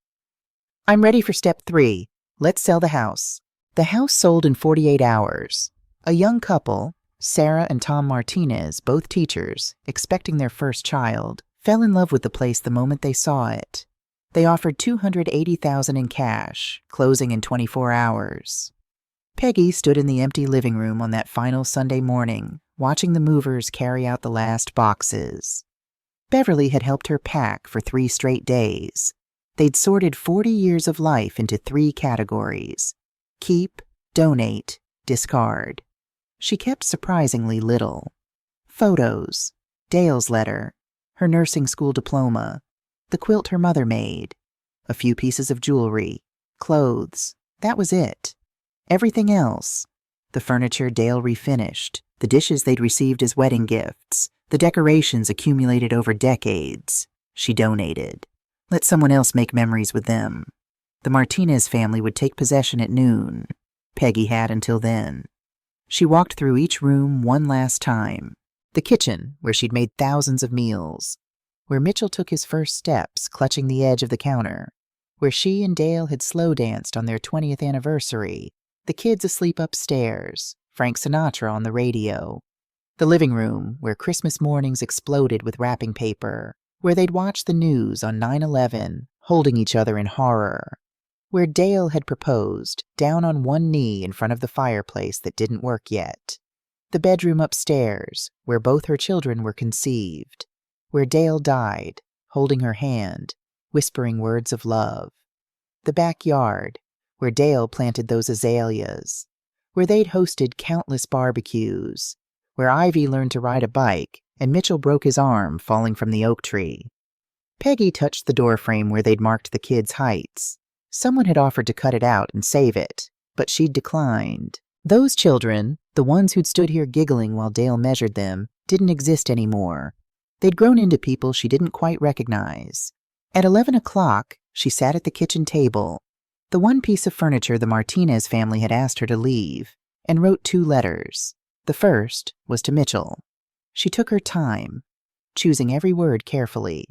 I'm ready for step 3. Let's sell the house. The house sold in 48 hours. A young couple, Sarah and Tom Martinez, both teachers, expecting their first child, fell in love with the place the moment they saw it. They offered $280,000 in cash, closing in 24 hours. Peggy stood in the empty living room on that final Sunday morning, watching the movers carry out the last boxes. Beverly had helped her pack for 3 straight days. They'd sorted 40 years of life into 3 categories: keep, donate, discard. She kept surprisingly little. Photos, Dale's letter, her nursing school diploma, the quilt her mother made, a few pieces of jewelry, clothes. That was it. Everything else, the furniture Dale refinished, the dishes they'd received as wedding gifts, the decorations accumulated over decades, she donated. Let someone else make memories with them. The Martinez family would take possession at noon. Peggy had until then. She walked through each room one last time. The kitchen, where she'd made thousands of meals. Where Mitchell took his first steps, clutching the edge of the counter. Where she and Dale had slow danced on their 20th anniversary. The kids asleep upstairs. Frank Sinatra on the radio. The living room, where Christmas mornings exploded with wrapping paper. Where they'd watch the news on 9/11, holding each other in horror. Where Dale had proposed, down on one knee in front of the fireplace that didn't work yet. The bedroom upstairs, where both her children were conceived. Where Dale died, holding her hand, whispering words of love. The backyard, where Dale planted those azaleas. Where they'd hosted countless barbecues. Where Ivy learned to ride a bike, and Mitchell broke his arm falling from the oak tree. Peggy touched the doorframe where they'd marked the kids' heights. Someone had offered to cut it out and save it, but she'd declined. Those children, the ones who'd stood here giggling while Dale measured them, didn't exist anymore. They'd grown into people she didn't quite recognize. At 11 o'clock, she sat at the kitchen table, the one piece of furniture the Martinez family had asked her to leave, and wrote 2 letters. The first was to Mitchell. She took her time, choosing every word carefully.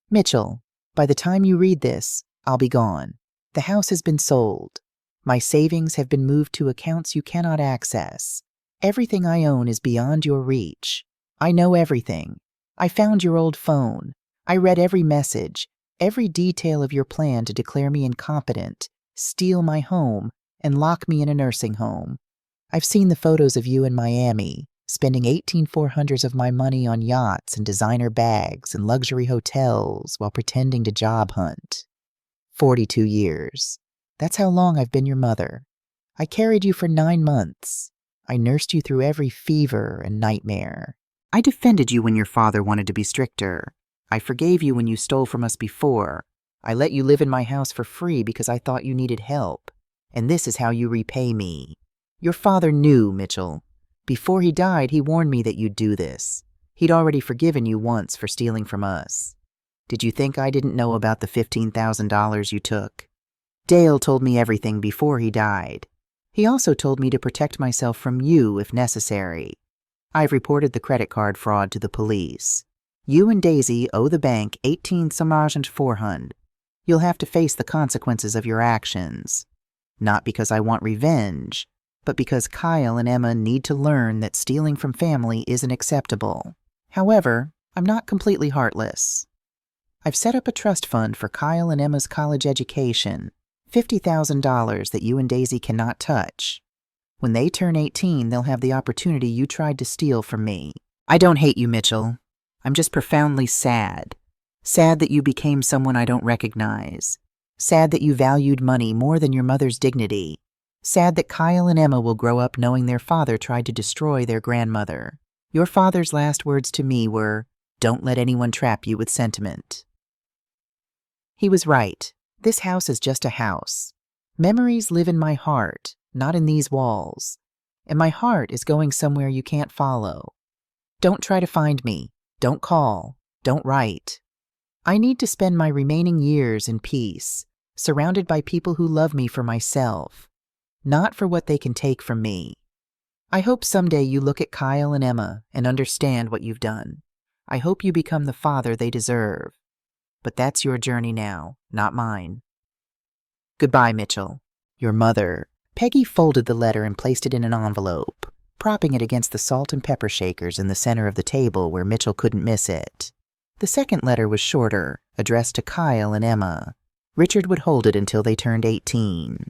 Mitchell, by the time you read this, I'll be gone. The house has been sold. My savings have been moved to accounts you cannot access. Everything I own is beyond your reach. I know everything. I found your old phone. I read every message, every detail of your plan to declare me incompetent, steal my home, and lock me in a nursing home. I've seen the photos of you in Miami, spending 18,400s of my money on yachts and designer bags and luxury hotels while pretending to job hunt. 42 years. That's how long I've been your mother. I carried you for 9 months. I nursed you through every fever and nightmare. I defended you when your father wanted to be stricter. I forgave you when you stole from us before. I let you live in my house for free because I thought you needed help. And this is how you repay me. Your father knew, Mitchell. Before he died, he warned me that you'd do this. He'd already forgiven you once for stealing from us. Did you think I didn't know about the $15,000 you took? Dale told me everything before he died. He also told me to protect myself from you if necessary. I've reported the credit card fraud to the police. You and Daisy owe the bank 18,400. You'll have to face the consequences of your actions. Not because I want revenge, but because Kyle and Emma need to learn that stealing from family isn't acceptable. However, I'm not completely heartless. I've set up a trust fund for Kyle and Emma's college education, $50,000 that you and Daisy cannot touch. When they turn 18, they'll have the opportunity you tried to steal from me. I don't hate you, Mitchell. I'm just profoundly sad. Sad that you became someone I don't recognize. Sad that you valued money more than your mother's dignity. Sad that Kyle and Emma will grow up knowing their father tried to destroy their grandmother. Your father's last words to me were, "Don't let anyone trap you with sentiment." He was right. This house is just a house. Memories live in my heart, not in these walls. And my heart is going somewhere you can't follow. Don't try to find me. Don't call. Don't write. I need to spend my remaining years in peace, surrounded by people who love me for myself, not for what they can take from me. I hope someday you look at Kyle and Emma and understand what you've done. I hope you become the father they deserve. But that's your journey now, not mine. Goodbye, Mitchell. Your mother. Peggy folded the letter and placed it in an envelope, propping it against the salt and pepper shakers in the center of the table where Mitchell couldn't miss it. The second letter was shorter, addressed to Kyle and Emma. Richard would hold it until they turned 18.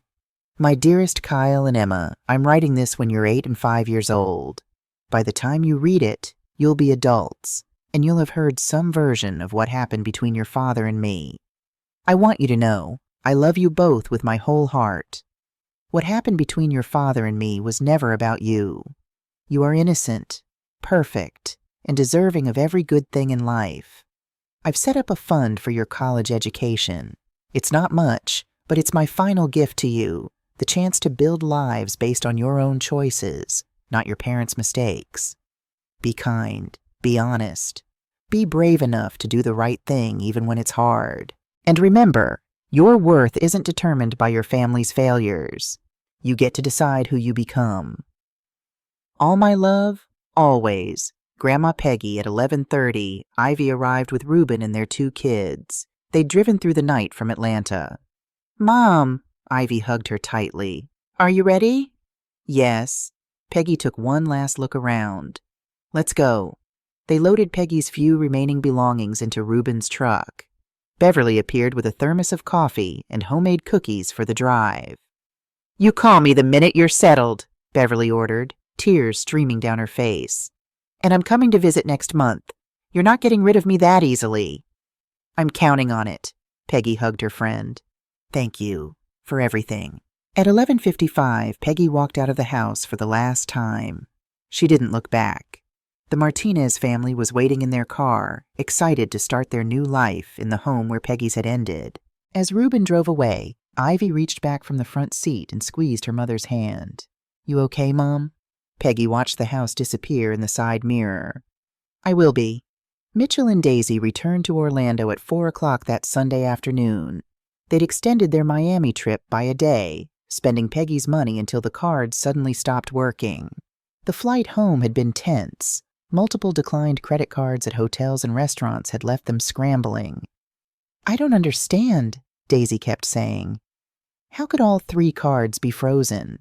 My dearest Kyle and Emma, I'm writing this when you're 8 and 5 years old. By the time you read it, you'll be adults, and you'll have heard some version of what happened between your father and me. I want you to know, I love you both with my whole heart. What happened between your father and me was never about you. You are innocent, perfect, and deserving of every good thing in life. I've set up a fund for your college education. It's not much, but it's my final gift to you, the chance to build lives based on your own choices, not your parents' mistakes. Be kind, be honest, be brave enough to do the right thing even when it's hard. And remember, your worth isn't determined by your family's failures. You get to decide who you become. All my love, always. Grandma Peggy. At 11:30, Ivy arrived with Reuben and their 2 kids. They'd driven through the night from Atlanta. Mom, Ivy hugged her tightly. Are you ready? Yes. Peggy took one last look around. Let's go. They loaded Peggy's few remaining belongings into Reuben's truck. Beverly appeared with a thermos of coffee and homemade cookies for the drive. You call me the minute you're settled, Beverly ordered, tears streaming down her face. And I'm coming to visit next month. You're not getting rid of me that easily. I'm counting on it, Peggy hugged her friend. Thank you for everything. At 11:55, Peggy walked out of the house for the last time. She didn't look back. The Martinez family was waiting in their car, excited to start their new life in the home where Peggy's had ended. As Reuben drove away, Ivy reached back from the front seat and squeezed her mother's hand. You okay, Mom? Peggy watched the house disappear in the side mirror. I will be. Mitchell and Daisy returned to Orlando at 4 o'clock that Sunday afternoon. They'd extended their Miami trip by a day, spending Peggy's money until the cards suddenly stopped working. The flight home had been tense. Multiple declined credit cards at hotels and restaurants had left them scrambling. I don't understand, Daisy kept saying. How could all 3 cards be frozen?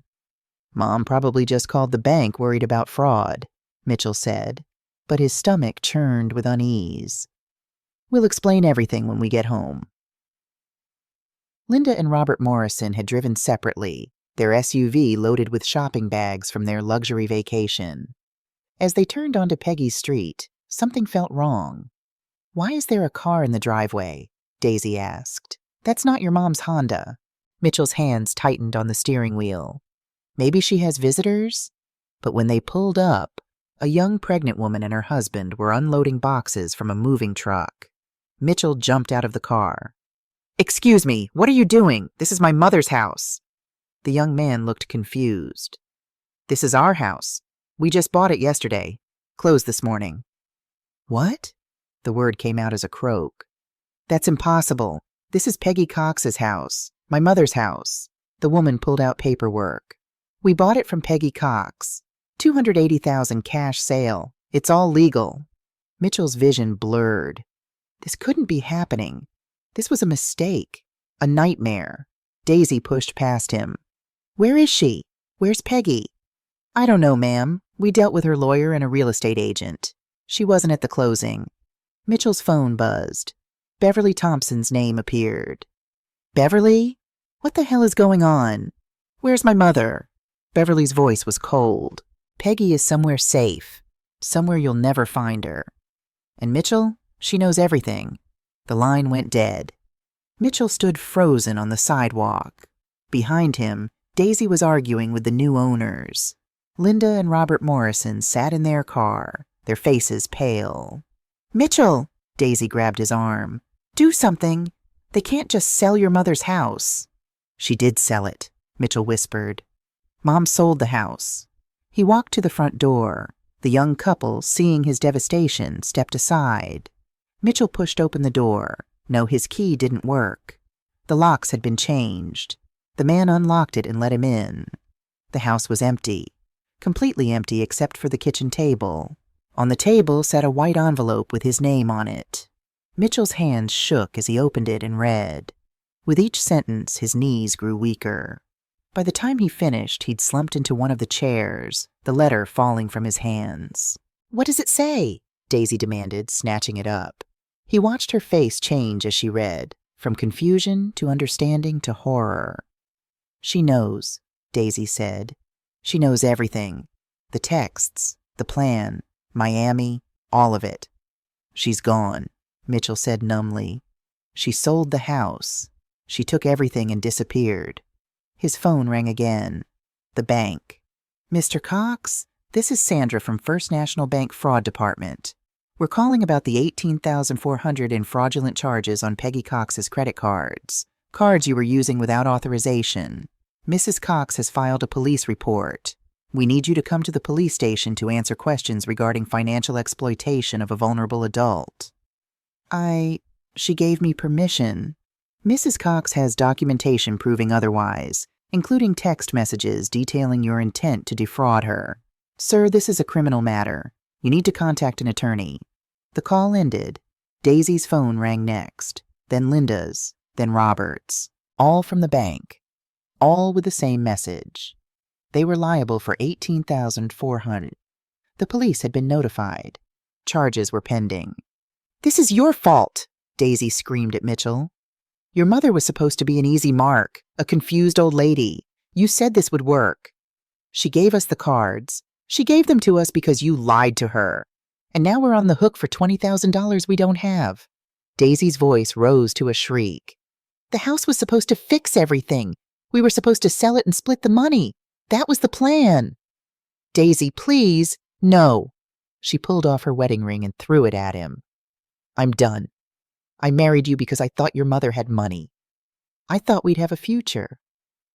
Mom probably just called the bank worried about fraud, Mitchell said, but his stomach churned with unease. We'll explain everything when we get home. Linda and Robert Morrison had driven separately, their SUV loaded with shopping bags from their luxury vacation. As they turned onto Peggy's street, something felt wrong. Why is there a car in the driveway? Daisy asked. That's not your mom's Honda. Mitchell's hands tightened on the steering wheel. Maybe she has visitors? But when they pulled up, a young pregnant woman and her husband were unloading boxes from a moving truck. Mitchell jumped out of the car. Excuse me, what are you doing? This is my mother's house. The young man looked confused. This is our house. We just bought it yesterday. Closed this morning. What? The word came out as a croak. That's impossible. This is Peggy Cox's house, my mother's house. The woman pulled out paperwork. We bought it from Peggy Cox. $280,000 cash sale. It's all legal. Mitchell's vision blurred. This couldn't be happening. This was a mistake. A nightmare. Daisy pushed past him. Where is she? Where's Peggy? I don't know, ma'am. We dealt with her lawyer and a real estate agent. She wasn't at the closing. Mitchell's phone buzzed. Beverly Thompson's name appeared. Beverly? What the hell is going on? Where's my mother? Beverly's voice was cold. Peggy is somewhere safe. Somewhere you'll never find her. And Mitchell? She knows everything. The line went dead. Mitchell stood frozen on the sidewalk. Behind him, Daisy was arguing with the new owners. Linda and Robert Morrison sat in their car, their faces pale. Mitchell! Daisy grabbed his arm. Do something. They can't just sell your mother's house. She did sell it, Mitchell whispered. Mom sold the house. He walked to the front door. The young couple, seeing his devastation, stepped aside. Mitchell pushed open the door. No, his key didn't work. The locks had been changed. The man unlocked it and let him in. The house was empty. Completely empty except for the kitchen table. On the table sat a white envelope with his name on it. Mitchell's hands shook as he opened it and read. With each sentence, his knees grew weaker. By the time he finished, he'd slumped into one of the chairs, the letter falling from his hands. What does it say? Daisy demanded, snatching it up. He watched her face change as she read, from confusion to understanding to horror. She knows, Daisy said. She knows everything. The texts, the plan, Miami, all of it. She's gone, Mitchell said numbly. She sold the house. She took everything and disappeared. His phone rang again. The bank. Mr. Cox, this is Sandra from First National Bank Fraud Department. We're calling about the $18,400 in fraudulent charges on Peggy Cox's credit cards. Cards you were using without authorization. Mrs. Cox has filed a police report. We need you to come to the police station to answer questions regarding financial exploitation of a vulnerable adult. She gave me permission. Mrs. Cox has documentation proving otherwise, including text messages detailing your intent to defraud her. Sir, this is a criminal matter. You need to contact an attorney. The call ended. Daisy's phone rang next, then Linda's, then Robert's, all from the bank, all with the same message. They were liable for $18,400. The police had been notified. Charges were pending. This is your fault, Daisy screamed at Mitchell. Your mother was supposed to be an easy mark, a confused old lady. You said this would work. She gave us the cards. She gave them to us because you lied to her. And now we're on the hook for $20,000 we don't have. Daisy's voice rose to a shriek. The house was supposed to fix everything. We were supposed to sell it and split the money. That was the plan. Daisy, please. No. She pulled off her wedding ring and threw it at him. I'm done. I married you because I thought your mother had money. I thought we'd have a future.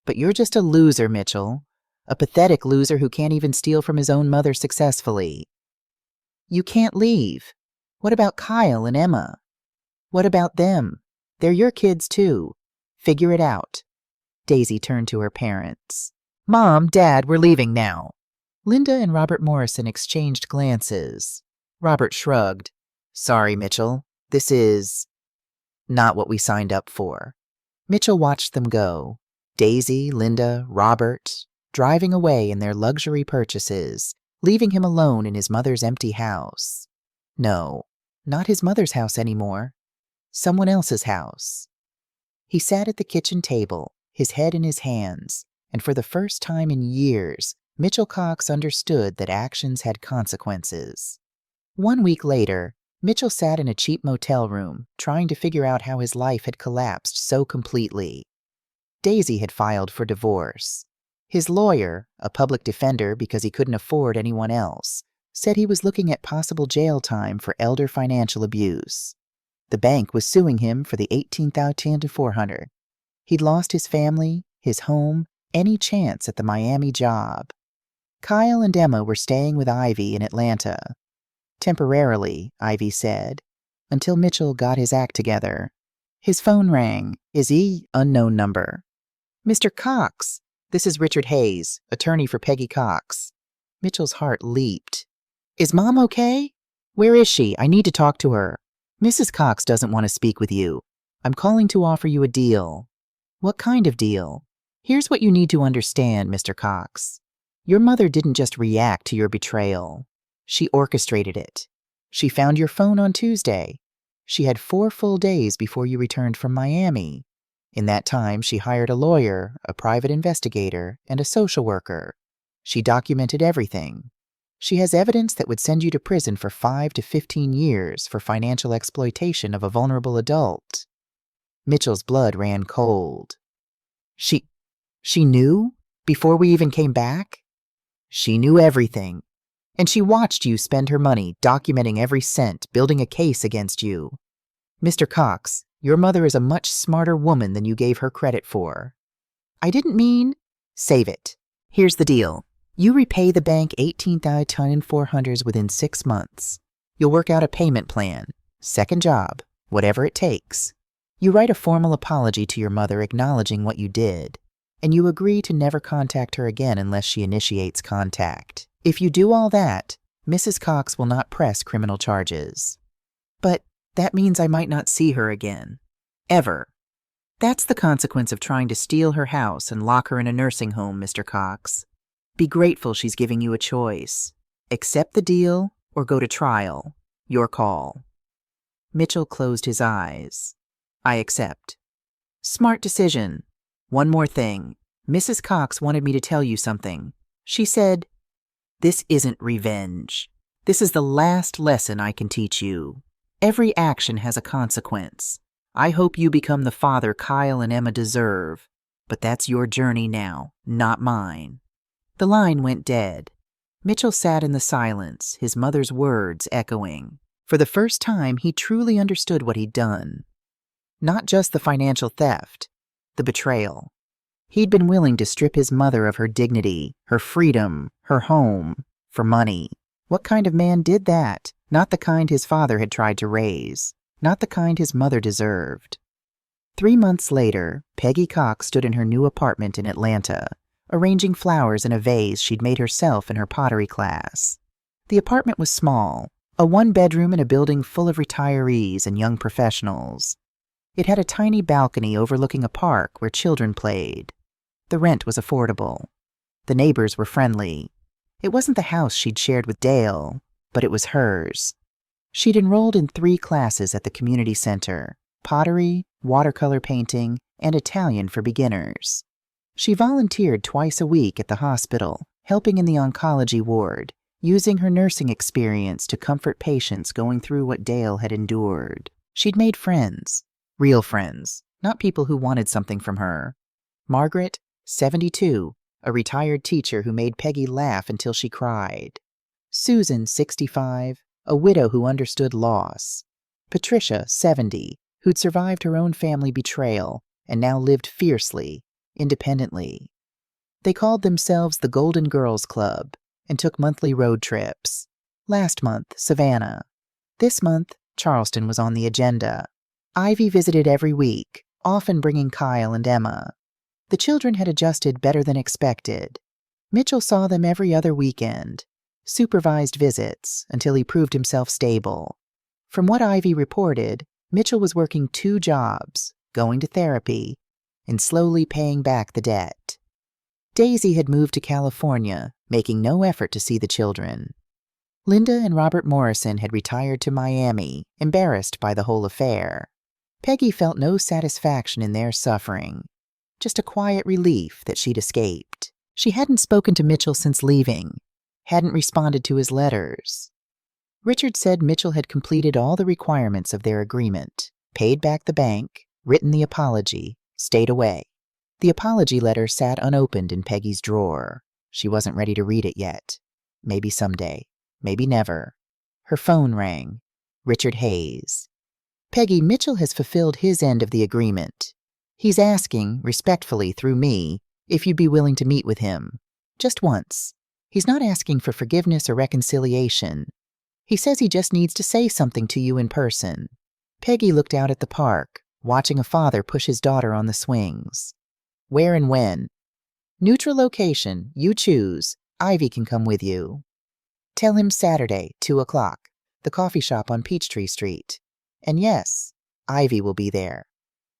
But you're just a loser, Mitchell. A pathetic loser who can't even steal from his own mother successfully. You can't leave. What about Kyle and Emma? What about them? They're your kids too. Figure it out. Daisy turned to her parents. Mom, Dad, we're leaving now. Linda and Robert Morrison exchanged glances. Robert shrugged. Sorry, Mitchell. This is not what we signed up for. Mitchell watched them go. Daisy, Linda, Robert, driving away in their luxury purchases, leaving him alone in his mother's empty house. No, not his mother's house anymore. Someone else's house. He sat at the kitchen table, his head in his hands, and for the first time in years, Mitchell Cox understood that actions had consequences. 1 week later, Mitchell sat in a cheap motel room, trying to figure out how his life had collapsed so completely. Daisy had filed for divorce. His lawyer, a public defender because he couldn't afford anyone else, said he was looking at possible jail time for elder financial abuse. The bank was suing him for the $18,400. He'd lost his family, his home, any chance at the Miami job. Kyle and Emma were staying with Ivy in Atlanta. Temporarily, Ivy said, until Mitchell got his act together. His phone rang. Unknown number. Mr. Cox, this is Richard Hayes, attorney for Peggy Cox. Mitchell's heart leaped. Is Mom okay? Where is she? I need to talk to her. Mrs. Cox doesn't want to speak with you. I'm calling to offer you a deal. What kind of deal? Here's what you need to understand, Mr. Cox. Your mother didn't just react to your betrayal. She orchestrated it. She found your phone on Tuesday. She had 4 full days before you returned from Miami. In that time, she hired a lawyer, a private investigator, and a social worker. She documented everything. She has evidence that would send you to prison for 5 to 15 years for financial exploitation of a vulnerable adult. Mitchell's blood ran cold. She knew? Before we even came back? She knew everything. And she watched you spend her money, documenting every cent, building a case against you. Mr. Cox, your mother is a much smarter woman than you gave her credit for. I didn't mean... Save it. Here's the deal. You repay the bank $18,400 within 6 months. You'll work out a payment plan. Second job. Whatever it takes. You write a formal apology to your mother acknowledging what you did. And you agree to never contact her again unless she initiates contact. If you do all that, Mrs. Cox will not press criminal charges. But that means I might not see her again. Ever. That's the consequence of trying to steal her house and lock her in a nursing home, Mr. Cox. Be grateful she's giving you a choice. Accept the deal or go to trial. Your call. Mitchell closed his eyes. I accept. Smart decision. One more thing. Mrs. Cox wanted me to tell you something. She said, "This isn't revenge. This is the last lesson I can teach you. Every action has a consequence. I hope you become the father Kyle and Emma deserve, but that's your journey now, not mine." The line went dead. Mitchell sat in the silence, his mother's words echoing. For the first time, he truly understood what he'd done. Not just the financial theft, the betrayal. He'd been willing to strip his mother of her dignity, her freedom, her home, for money. What kind of man did that? Not the kind his father had tried to raise. Not the kind his mother deserved. 3 months later, Peggy Cox stood in her new apartment in Atlanta, arranging flowers in a vase she'd made herself in her pottery class. The apartment was small, a one-bedroom in a building full of retirees and young professionals. It had a tiny balcony overlooking a park where children played. The rent was affordable. The neighbors were friendly. It wasn't the house she'd shared with Dale, but it was hers. She'd enrolled in 3 classes at the community center: pottery, watercolor painting, and Italian for beginners. She volunteered twice a week at the hospital, helping in the oncology ward, using her nursing experience to comfort patients going through what Dale had endured. She'd made friends, real friends, not people who wanted something from her. Margaret, 72, a retired teacher who made Peggy laugh until she cried. Susan, 65, a widow who understood loss. Patricia, 70, who'd survived her own family betrayal and now lived fiercely, independently. They called themselves the Golden Girls Club and took monthly road trips. Last month, Savannah. This month, Charleston was on the agenda. Ivy visited every week, often bringing Kyle and Emma. The children had adjusted better than expected. Mitchell saw them every other weekend, supervised visits until he proved himself stable. From what Ivy reported, Mitchell was working 2 jobs, going to therapy, and slowly paying back the debt. Daisy had moved to California, making no effort to see the children. Linda and Robert Morrison had retired to Miami, embarrassed by the whole affair. Peggy felt no satisfaction in their suffering, just a quiet relief that she'd escaped. She hadn't spoken to Mitchell since leaving, hadn't responded to his letters. Richard said Mitchell had completed all the requirements of their agreement, paid back the bank, written the apology, stayed away. The apology letter sat unopened in Peggy's drawer. She wasn't ready to read it yet. Maybe someday. Maybe never. Her phone rang. Richard Hayes. "Peggy, Mitchell has fulfilled his end of the agreement. He's asking, respectfully through me, if you'd be willing to meet with him. Just once. He's not asking for forgiveness or reconciliation. He says he just needs to say something to you in person." Peggy looked out at the park, watching a father push his daughter on the swings. "Where and when?" "Neutral location. You choose. Ivy can come with you." "Tell him Saturday, 2 o'clock, the coffee shop on Peachtree Street. And yes, Ivy will be there."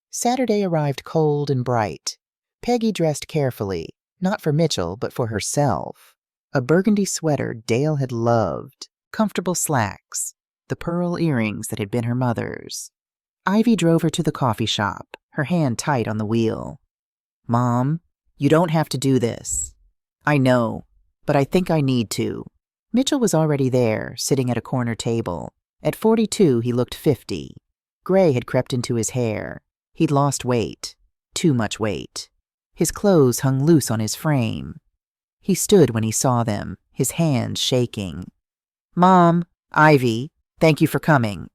Saturday arrived cold and bright. Peggy dressed carefully, not for Mitchell, but for herself. A burgundy sweater Dale had loved, comfortable slacks, the pearl earrings that had been her mother's. Ivy drove her to the coffee shop, her hand tight on the wheel. "Mom, you don't have to do this." "I know, but I think I need to." Mitchell was already there, sitting at a corner table. At 42, he looked 50. Gray had crept into his hair. He'd lost weight. Too much weight. His clothes hung loose on his frame. He stood when he saw them, his hands shaking. "Mom, Ivy, thank you for coming."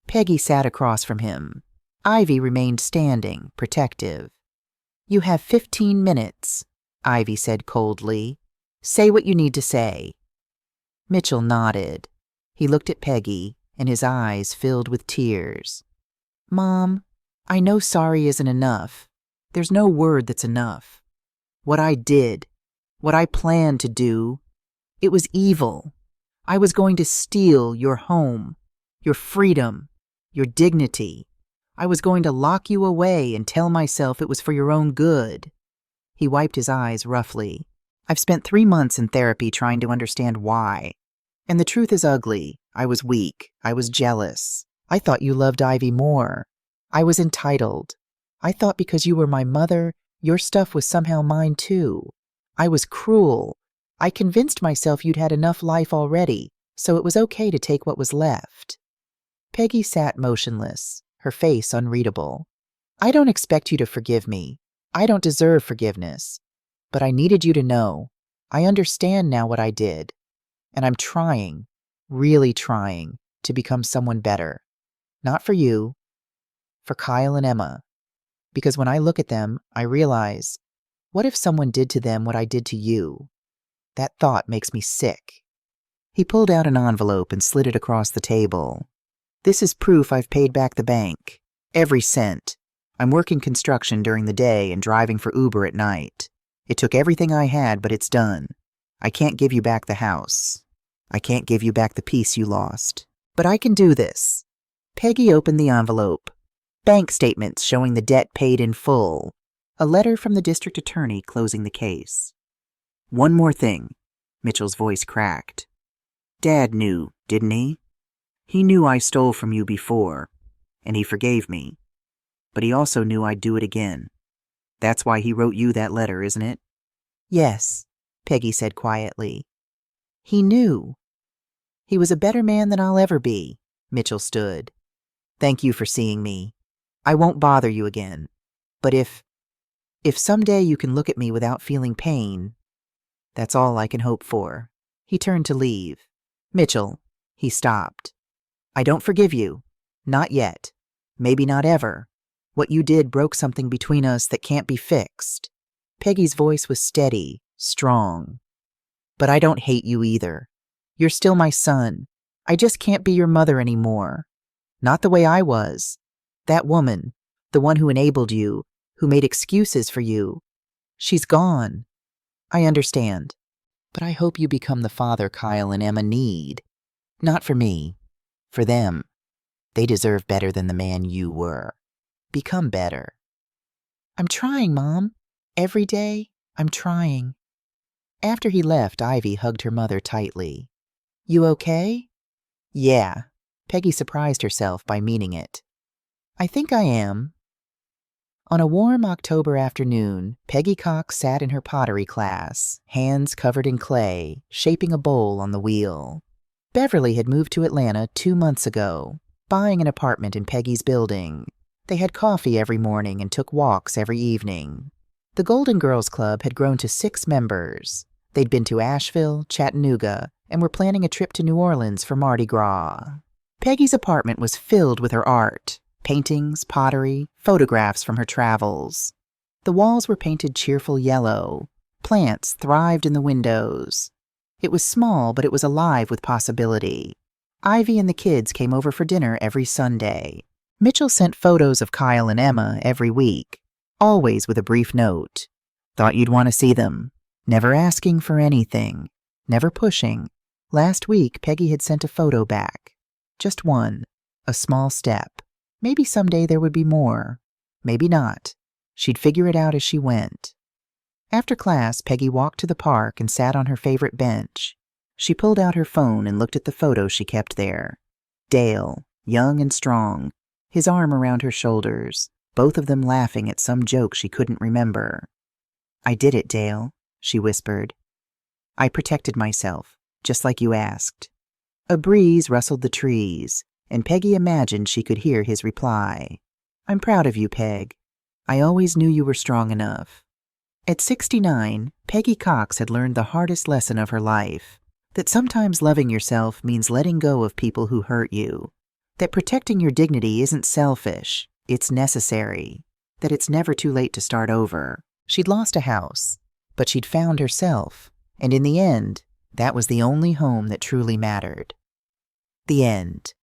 Peggy sat across from him. Ivy remained standing, protective. "You have 15 minutes, Ivy said coldly. "Say what you need to say." Mitchell nodded. He looked at Peggy, and his eyes filled with tears. "Mom, I know sorry isn't enough. There's no word that's enough. What I did, what I planned to do, it was evil. I was going to steal your home, your freedom, your dignity. I was going to lock you away and tell myself it was for your own good." He wiped his eyes roughly. "I've spent 3 months in therapy trying to understand why. And the truth is ugly. I was weak. I was jealous. I thought you loved Ivy more. I was entitled. I thought because you were my mother, Your stuff was somehow mine too. I was cruel. I convinced myself you'd had enough life already, so it was okay to take what was left. Peggy sat motionless, her face unreadable. I don't expect you to forgive me. I don't deserve forgiveness. But I needed you to know. I understand now what I did. And I'm trying, really trying, to become someone better. Not for you, for Kyle and Emma. Because when I look at them, I realize, what if someone did to them what I did to you? That thought makes me sick. He pulled out an envelope and slid it across the table. This is proof I've paid back the bank. Every cent. I'm working construction during the day and driving for Uber at night. It took everything I had, but it's done. I can't give you back the house. I can't give you back the peace you lost. But I can do this. Peggy opened the envelope. Bank statements showing the debt paid in full. A letter from the district attorney closing the case. One more thing. Mitchell's voice cracked. Dad knew, didn't he? He knew I stole from you before, and he forgave me. But he also knew I'd do it again. That's why he wrote you that letter, isn't it? Yes, Peggy said quietly. He knew. He was a better man than I'll ever be, Mitchell stood. Thank you for seeing me. I won't bother you again. But if someday you can look at me without feeling pain, that's all I can hope for. He turned to leave. Mitchell, he stopped. I don't forgive you. Not yet. Maybe not ever. What you did broke something between us that can't be fixed. Peggy's voice was steady, strong. But I don't hate you either. You're still my son. I just can't be your mother anymore. Not the way I was. That woman, the one who enabled you, who made excuses for you, she's gone. I understand. But I hope you become the father Kyle and Emma need. Not for me. For them. They deserve better than the man you were. Become better. I'm trying, Mom. Every day, I'm trying. After he left, Ivy hugged her mother tightly. You okay? Yeah. Peggy surprised herself by meaning it. I think I am. On a warm October afternoon, Peggy Cox sat in her pottery class, hands covered in clay, shaping a bowl on the wheel. Beverly had moved to Atlanta 2 months ago, buying an apartment in Peggy's building. They had coffee every morning and took walks every evening. The Golden Girls Club had grown to 6 members. They'd been to Asheville, Chattanooga, and were planning a trip to New Orleans for Mardi Gras. Peggy's apartment was filled with her art, paintings, pottery, photographs from her travels. The walls were painted cheerful yellow. Plants thrived in the windows. It was small, but it was alive with possibility. Ivy and the kids came over for dinner every Sunday. Mitchell sent photos of Kyle and Emma every week, always with a brief note. Thought you'd want to see them. Never asking for anything. Never pushing. Last week, Peggy had sent a photo back. Just one. A small step. Maybe someday there would be more. Maybe not. She'd figure it out as she went. After class, Peggy walked to the park and sat on her favorite bench. She pulled out her phone and looked at the photo she kept there. Dale, young and strong, his arm around her shoulders, both of them laughing at some joke she couldn't remember. I did it, Dale, she whispered. I protected myself, just like you asked. A breeze rustled the trees, and Peggy imagined she could hear his reply. I'm proud of you, Peg. I always knew you were strong enough. At 69, Peggy Cox had learned the hardest lesson of her life, that sometimes loving yourself means letting go of people who hurt you, that protecting your dignity isn't selfish, it's necessary, that it's never too late to start over. She'd lost a house, but she'd found herself, and in the end, that was the only home that truly mattered. The end.